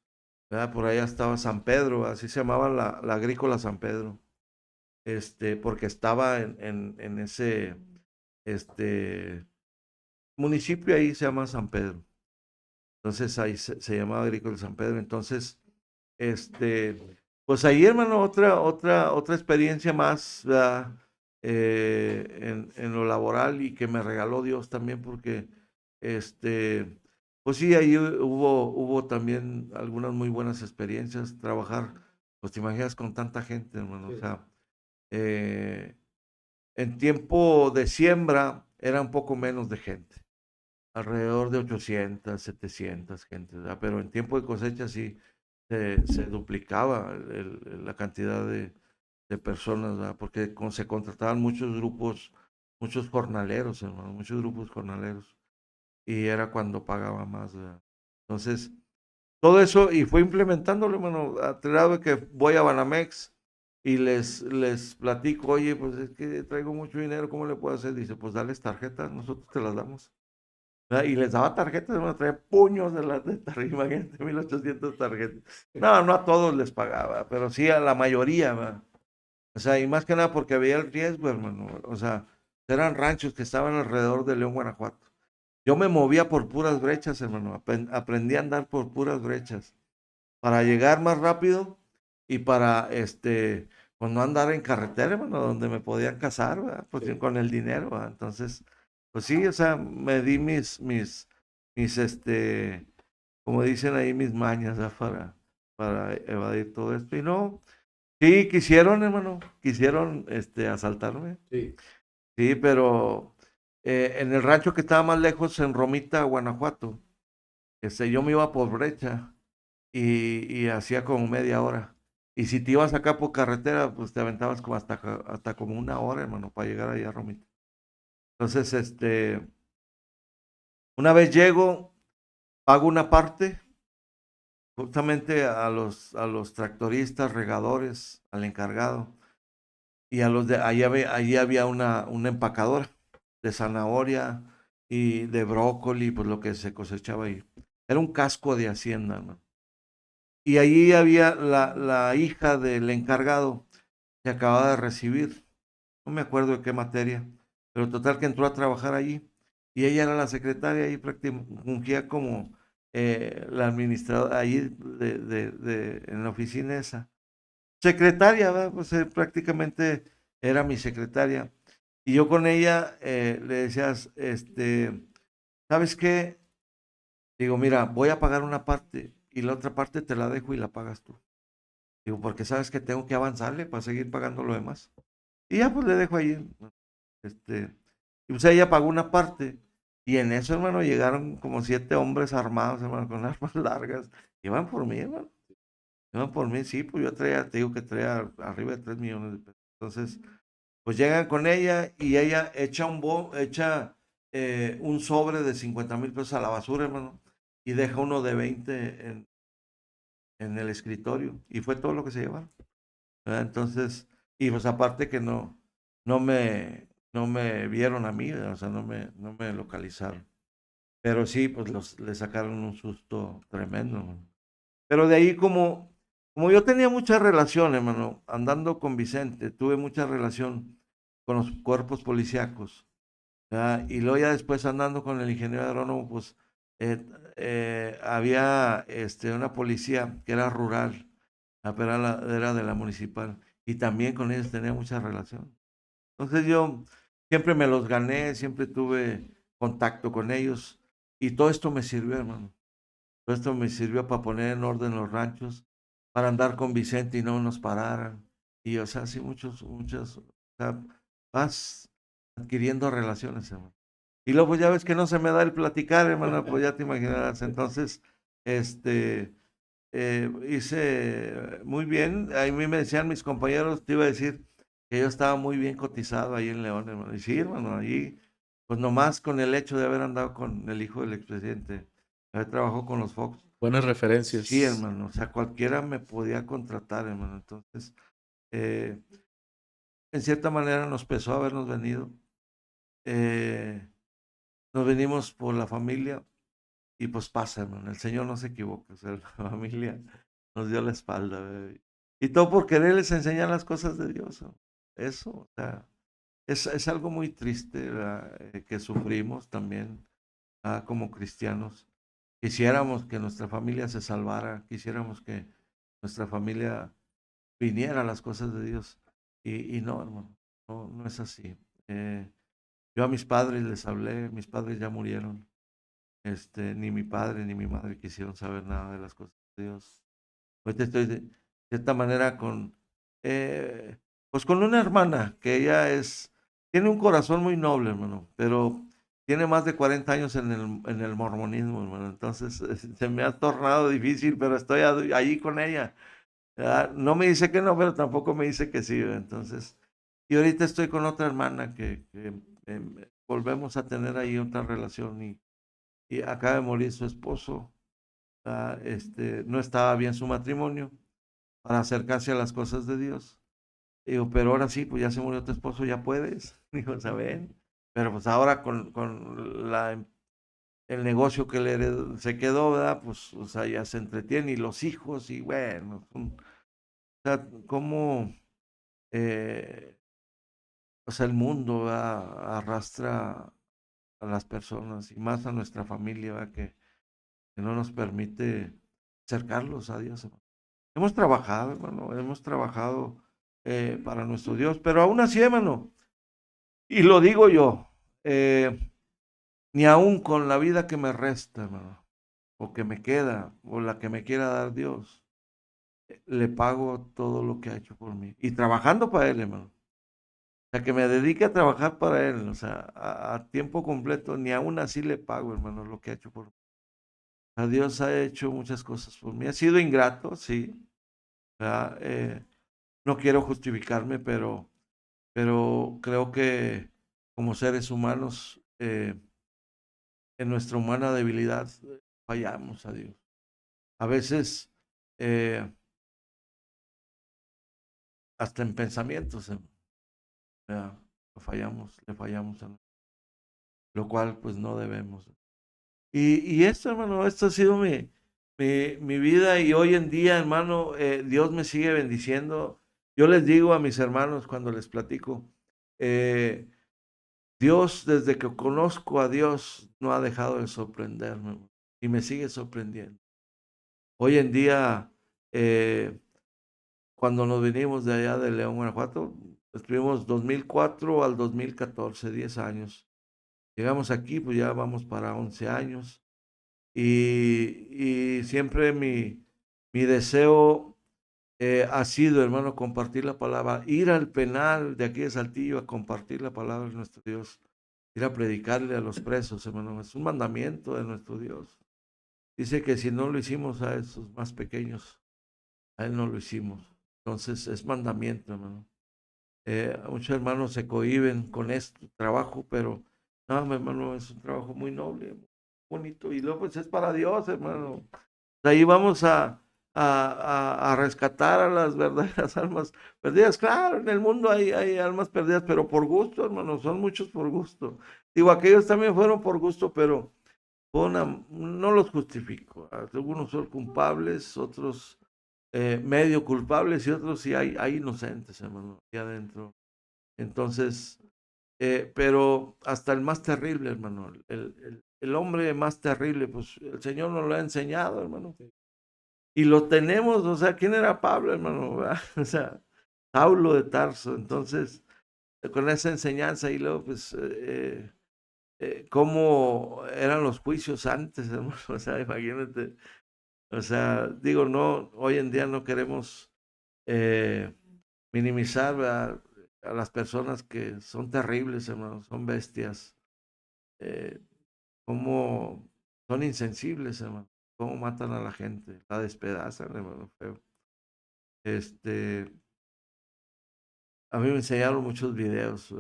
Speaker 2: ¿verdad? Por allá estaba San Pedro, así se llamaba la agrícola San Pedro, porque estaba en ese este, municipio, ahí se llama San Pedro. Entonces ahí se llamaba agrícola San Pedro. Entonces, este, pues ahí, hermano, otra experiencia más, ¿verdad? En lo laboral y que me regaló Dios también, porque pues sí, ahí hubo también algunas muy buenas experiencias. Trabajar, pues te imaginas con tanta gente, hermano. O sea, eh, en tiempo de siembra era un poco menos de gente, alrededor de 800, 700 gente, ¿verdad? Pero en tiempo de cosecha sí se duplicaba la cantidad de personas, ¿verdad? Porque se contrataban muchos grupos, muchos jornaleros, hermano, muchos grupos jornaleros, y era cuando pagaba más, ¿verdad? Entonces, todo eso, y fue implementándolo, hermano, a tal grado de que voy a Banamex y les platico, oye, pues es que traigo mucho dinero, ¿cómo le puedo hacer? Dice, pues dales tarjetas, nosotros te las damos. ¿Verdad? Y les daba tarjetas, me traía puños de las de tarjetas, imagínate, 1800 tarjetas. No, no a todos les pagaba, pero sí a la mayoría, ¿verdad? O sea, y más que nada porque había el riesgo, hermano. O sea, eran ranchos que estaban alrededor de León, Guanajuato. Yo me movía por puras brechas, hermano. Aprendí a andar por puras brechas para llegar más rápido y para, pues no andar en carretera, hermano, donde me podían cazar, ¿verdad? Pues con el dinero, ¿verdad? Entonces, pues sí, o sea, me di mis, como dicen ahí, mis mañas, ¿verdad? Para evadir todo esto. Y no, sí, quisieron, hermano, quisieron, asaltarme.
Speaker 1: Sí.
Speaker 2: Sí, pero en el rancho que estaba más lejos, en Romita, Guanajuato, yo me iba por brecha y hacía como media hora. Y si te ibas acá por carretera, pues te aventabas como hasta como una hora, hermano, para llegar allá a Romita. Entonces, una vez llego, pago una parte, justamente a los tractoristas, regadores, al encargado, y allí había una empacadora de zanahoria y de brócoli, pues lo que se cosechaba ahí. Era un casco de hacienda, ¿no? Y allí había la hija del encargado que acababa de recibir, no me acuerdo de qué materia, pero total que entró a trabajar allí. Y ella era la secretaria y prácticamente fungía como la administradora allí en la oficina esa. Secretaria, ¿verdad? Pues prácticamente era mi secretaria. Y yo con ella le decías, ¿sabes qué? Digo, mira, voy a pagar una parte y la otra parte te la dejo y la pagas tú. Digo, porque sabes que tengo que avanzarle para seguir pagando lo demás. Y ya pues le dejo ahí. Y pues ella pagó una parte. Y en eso, hermano, llegaron como 7 hombres armados, hermano, con armas largas. Iban por mí, hermano. Iban por mí, sí, pues yo traía, te digo que traía arriba de 3 millones de pesos. Entonces, pues llegan con ella y ella echa un sobre de 50,000 pesos a la basura, hermano, y deja uno de 20 en el escritorio. Y fue todo lo que se llevaron, ¿verdad? Entonces, y pues aparte que no me vieron a mí, ¿verdad? O sea, no me localizaron. Pero sí, pues le sacaron un susto tremendo, hermano. Pero de ahí como yo tenía mucha relación, hermano, andando con Vicente, tuve mucha relación con los cuerpos policíacos, ¿verdad? Y luego ya después andando con el ingeniero agrónomo, pues había una policía que era rural, pero era de la municipal, y también con ellos tenía mucha relación. Entonces yo siempre me los gané, siempre tuve contacto con ellos, y todo esto me sirvió, hermano. Todo esto me sirvió para poner en orden los ranchos, para andar con Vicente y no nos pararan. Y, o sea, sí, muchas, o sea, vas adquiriendo relaciones, hermano. Y luego, pues ya ves que no se me da el platicar, hermano, pues ya te imaginarás. Entonces, este, hice muy bien. A mí me decían mis compañeros, te iba a decir que yo estaba muy bien cotizado ahí en León, hermano. Y sí, hermano, ahí, pues nomás con el hecho de haber andado con el hijo del expresidente, haber trabajado con los Fox.
Speaker 1: Buenas
Speaker 2: Sí,
Speaker 1: referencias.
Speaker 2: hermano, o sea, cualquiera me podía contratar, hermano. Entonces, eh, en cierta manera nos pesó habernos venido. Eh, Nos venimos por la familia y pues pasa, hermano. El Señor no se equivoca. O sea, la familia nos dio la espalda. ¿Verdad? Y todo por quererles enseñar las cosas de Dios. ¿No? Eso, o sea, es algo muy triste, ¿verdad? Que sufrimos también como cristianos. Quisiéramos que nuestra familia se salvara, quisiéramos que nuestra familia viniera a las cosas de Dios. Y no, hermano, no, no es así. Yo a mis padres les hablé, mis padres ya murieron. Ni mi padre ni mi madre quisieron saber nada de las cosas de Dios. Ahorita estoy de cierta manera eh, pues con una hermana que ella tiene un corazón muy noble, hermano, pero tiene más de 40 años en el mormonismo, hermano. Entonces se me ha tornado difícil, pero estoy allí con ella. ¿Verdad? No me dice que no, pero tampoco me dice que sí. ¿Verdad? Entonces, y ahorita estoy con otra hermana que volvemos a tener ahí otra relación y acaba de morir su esposo. No estaba bien su matrimonio para acercarse a las cosas de Dios. Digo, pero ahora sí, pues ya se murió tu esposo, ya puedes. Digo, ¿saben? Pero pues ahora con el negocio que se quedó, ¿verdad? Pues, o sea, ya se entretiene y los hijos y bueno, o sea, cómo, eh, o sea, el mundo, ¿verdad? Arrastra a las personas y más a nuestra familia, ¿verdad? Que no nos permite acercarlos a Dios. Hemos trabajado, hermano, hemos trabajado para nuestro Dios, pero aún así, hermano, y lo digo yo, ni aún con la vida que me resta, hermano, o que me queda, o la que me quiera dar Dios, le pago todo lo que ha hecho por mí. Y trabajando para Él, hermano. O sea, que me dedique a trabajar para Él, o sea, a tiempo completo, ni aún así le pago, hermano, lo que ha hecho por mí. A Dios ha hecho muchas cosas por mí. Ha sido ingrato, sí, ¿verdad? No quiero justificarme, pero creo que como seres humanos, en nuestra humana debilidad, fallamos a Dios. A veces, eh, hasta en pensamientos, ¿verdad? Le fallamos a Dios, lo cual pues no debemos. Y esto, hermano, esto ha sido mi vida y hoy en día, hermano, Dios me sigue bendiciendo. Yo les digo a mis hermanos cuando les platico, eh, Dios, desde que conozco a Dios, no ha dejado de sorprenderme y me sigue sorprendiendo. Hoy en día, cuando nos vinimos de allá de León, Guanajuato, estuvimos 2004 al 2014, 10 años. Llegamos aquí, pues ya vamos para 11 años y siempre mi deseo ha sido, hermano, compartir la palabra, ir al penal de aquí de Saltillo a compartir la palabra de nuestro Dios, ir a predicarle a los presos, hermano. Es un mandamiento de nuestro Dios. Dice que si no lo hicimos a esos más pequeños, a Él no lo hicimos. Entonces es mandamiento, hermano. Muchos hermanos se cohíben con este trabajo, pero no, mi hermano, es un trabajo muy noble, muy bonito. Y luego pues es para Dios, hermano. De ahí vamos a rescatar a las verdaderas almas perdidas. Claro, en el mundo hay almas perdidas, pero por gusto, hermano, son muchos por gusto. Digo, aquellos también fueron por gusto, pero no los justifico. Algunos son culpables, otros medio culpables y otros sí hay inocentes, hermano, aquí adentro. Entonces, pero hasta el más terrible, hermano, el hombre más terrible, pues el Señor nos lo ha enseñado, hermano. Y lo tenemos, o sea, ¿quién era Pablo, hermano? ¿Verdad? O sea, Saulo de Tarso. Entonces, con esa enseñanza y luego, pues, cómo eran los juicios antes, hermano. O sea, imagínate. O sea, digo, no, hoy en día no queremos eh, minimizar, ¿verdad?, a las personas que son terribles, hermano, son bestias, eh, cómo son insensibles, hermano, cómo matan a la gente, la despedazan, hermano, feo. Este, a mí me enseñaron muchos videos,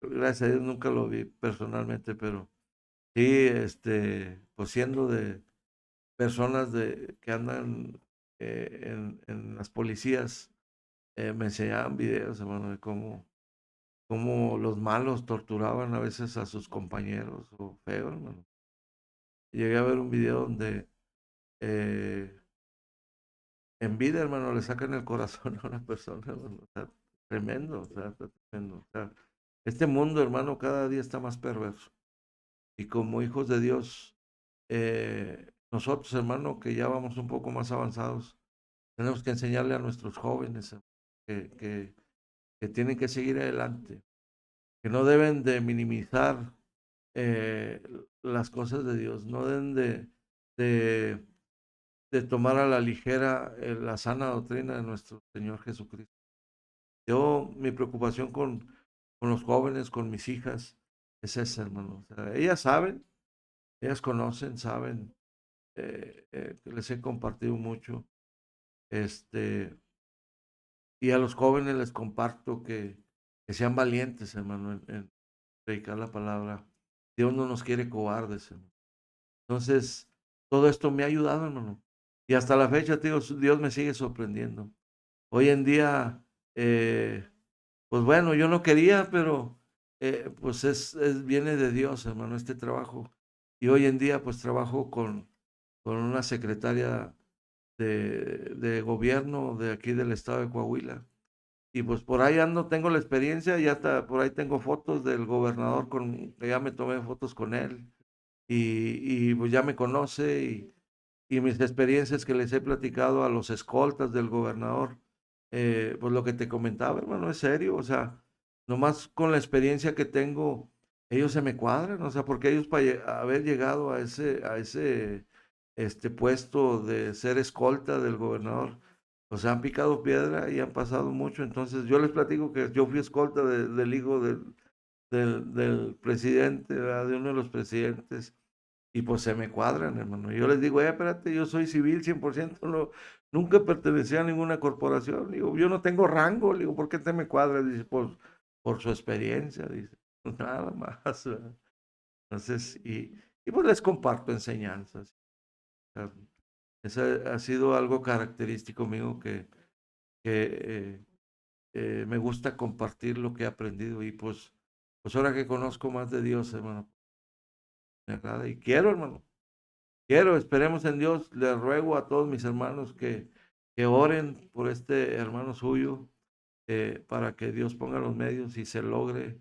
Speaker 2: gracias a Dios nunca lo vi personalmente, pero sí, pues siendo de personas que andan en las policías, me enseñaban videos, hermano, de cómo los malos torturaban a veces a sus compañeros, o feo, hermano. Llegué a ver un video donde eh, en vida, hermano, le sacan el corazón a una persona, hermano. O sea, tremendo, o sea, está tremendo. O sea, este mundo, hermano, cada día está más perverso. Y como hijos de Dios, nosotros, hermano, que ya vamos un poco más avanzados, tenemos que enseñarle a nuestros jóvenes que, que tienen que seguir adelante, que no deben de minimizar eh, las cosas de Dios, no deben de, de tomar a la ligera la sana doctrina de nuestro Señor Jesucristo. Mi preocupación con los jóvenes, con mis hijas, es esa, hermano. O sea, ellas saben, ellas conocen, saben, que les he compartido mucho. Este, y a los jóvenes les comparto que sean valientes, hermano, en predicar la palabra. Dios no nos quiere cobardes, hermano. Entonces, todo esto me ha ayudado, hermano. Y hasta la fecha, te digo, Dios me sigue sorprendiendo. Hoy en día, pues bueno, yo no quería, pero pues viene de Dios, hermano, este trabajo. Y hoy en día, pues trabajo con una secretaria de gobierno de aquí del estado de Coahuila. Y pues por ahí ando, tengo la experiencia, y hasta por ahí tengo fotos del gobernador, que ya me tomé fotos con él, y pues ya me conoce, y mis experiencias que les he platicado a los escoltas del gobernador, pues lo que te comentaba, hermano, es serio, o sea, nomás con la experiencia que tengo, ellos se me cuadran, o sea, porque ellos para haber llegado a ese puesto de ser escolta del gobernador, o sea, han picado piedra y han pasado mucho. Entonces yo les platico que yo fui escolta del hijo del presidente, ¿verdad?, de uno de los presidentes, y pues se me cuadran, hermano. Yo les digo, espérate, yo soy civil 100%, no, nunca pertenecía a ninguna corporación. Digo, yo no tengo rango. Le digo, ¿por qué te me cuadras? Dice, por su experiencia, dice. Nada más, ¿verdad? Entonces, y pues les comparto enseñanzas. O sea, ese ha sido algo característico mío que me gusta compartir lo que he aprendido. Y pues ahora que conozco más de Dios, hermano, me agrada y quiero, hermano. Quiero, esperemos en Dios. Le ruego a todos mis hermanos que oren por este hermano suyo, para que Dios ponga los medios y se logre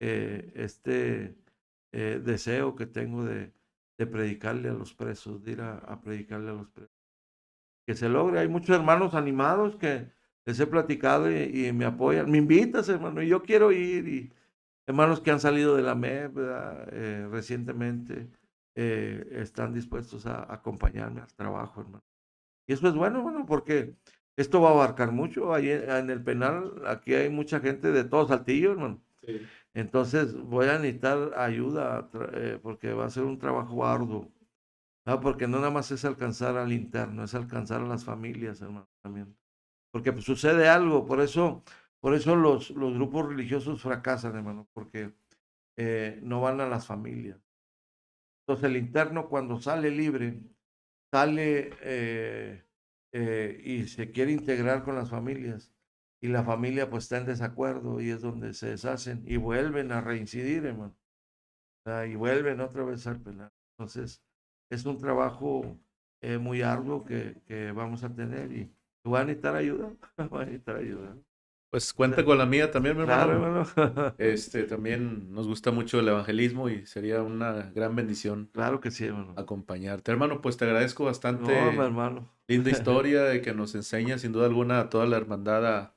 Speaker 2: este deseo que tengo de predicarle a los presos, de ir a predicarle a los presos. Que se logre. Hay muchos hermanos animados que les he platicado y me apoyan. Me invitas, hermano, y yo quiero ir. Y hermanos que han salido de la MEP, ¿verdad?, recientemente, están dispuestos a acompañarme al trabajo, hermano. Y eso es bueno, hermano, porque esto va a abarcar mucho. Ahí en el penal, aquí hay mucha gente de todo Saltillo, hermano.
Speaker 1: Sí.
Speaker 2: Entonces voy a necesitar ayuda, porque va a ser un trabajo arduo. Porque no nada más es alcanzar al interno, es alcanzar a las familias, hermano, también. Porque pues, sucede algo, por eso los grupos religiosos fracasan, hermano, porque no van a las familias. Entonces el interno, cuando sale libre, sale y se quiere integrar con las familias, y la familia pues está en desacuerdo, y es donde se deshacen y vuelven a reincidir, hermano. O sea, y vuelven otra vez al penal. Entonces es un trabajo muy arduo que vamos a tener, y van a necesitar ayuda, van a necesitar ayuda.
Speaker 1: Pues cuenta con la mía también, mi
Speaker 2: Claro,
Speaker 1: hermano.
Speaker 2: hermano.
Speaker 1: También nos gusta mucho el evangelismo y sería una gran bendición
Speaker 2: Claro que sí, hermano.
Speaker 1: acompañarte. Hermano, pues te agradezco
Speaker 2: No, mi
Speaker 1: bastante.
Speaker 2: hermano.
Speaker 1: Linda historia de que nos enseña sin duda alguna a toda la hermandad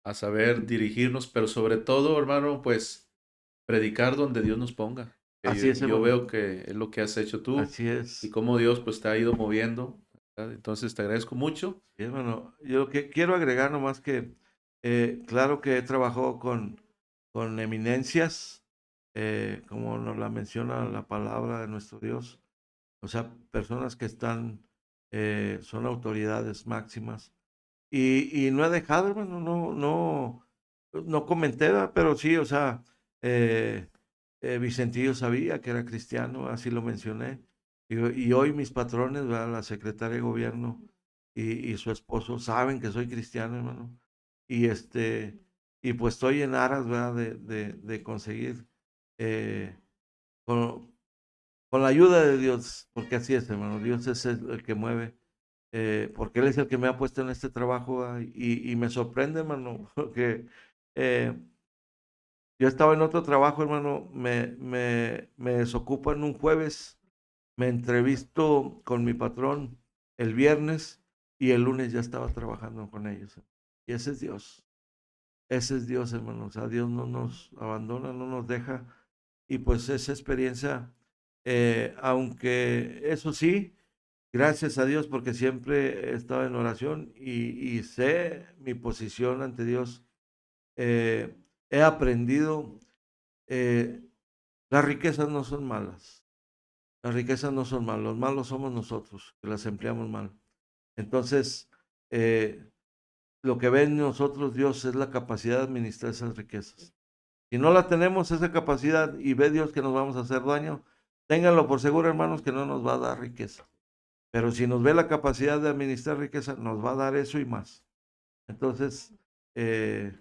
Speaker 1: a saber dirigirnos, pero sobre todo, hermano, pues predicar donde Dios nos ponga. Que
Speaker 2: Así es,
Speaker 1: yo
Speaker 2: hermano.
Speaker 1: veo que es lo que has hecho tú
Speaker 2: Así
Speaker 1: y
Speaker 2: es.
Speaker 1: cómo Dios pues te ha ido moviendo, ¿verdad? Entonces te agradezco mucho.
Speaker 2: Sí, hermano. Yo lo que quiero agregar nomás que Claro que he trabajado con eminencias, como nos la menciona la palabra de nuestro Dios, o sea, personas que están, son autoridades máximas. Y no he dejado, hermano, no comenté, ¿verdad? Pero sí, o sea, eh, Vicentillo sabía que era cristiano, así lo mencioné. Y hoy mis patrones, ¿verdad? La secretaria de gobierno y su esposo saben que soy cristiano, hermano. Y y pues estoy en aras, ¿verdad? De conseguir, eh, con, con la ayuda de Dios, porque así es, hermano. Dios es el que mueve, porque Él es el que me ha puesto en este trabajo, y me sorprende, hermano, porque eh, yo estaba en otro trabajo, hermano, me desocupo en un jueves, me entrevisto con mi patrón el viernes y el lunes ya estaba trabajando con ellos. Y ese es Dios, hermano. O sea, Dios no nos abandona, no nos deja. Y pues esa experiencia, aunque eso sí, gracias a Dios porque siempre he estado en oración y sé mi posición ante Dios. eh, He aprendido, eh, las riquezas no son malas. Las riquezas no son malas. Los malos somos nosotros que las empleamos mal. Entonces, eh, lo que ve en nosotros Dios es la capacidad de administrar esas riquezas. Si no la tenemos, esa capacidad, y ve Dios que nos vamos a hacer daño, ténganlo por seguro, hermanos, que no nos va a dar riqueza. Pero si nos ve la capacidad de administrar riqueza, nos va a dar eso y más. Entonces, eh,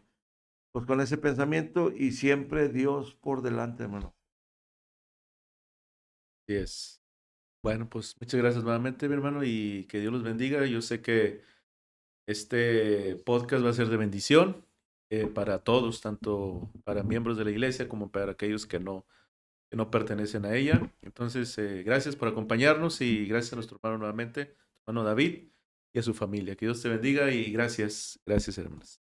Speaker 2: pues con ese pensamiento y siempre Dios por delante, hermano.
Speaker 1: Así es. Bueno, pues muchas gracias nuevamente, mi hermano, y que Dios los bendiga. Yo sé que este podcast va a ser de bendición para todos, tanto para miembros de la iglesia como para aquellos que no pertenecen a ella. Entonces, gracias por acompañarnos y gracias a nuestro hermano nuevamente, hermano David, y a su familia. Que Dios te bendiga y gracias, gracias, hermanos.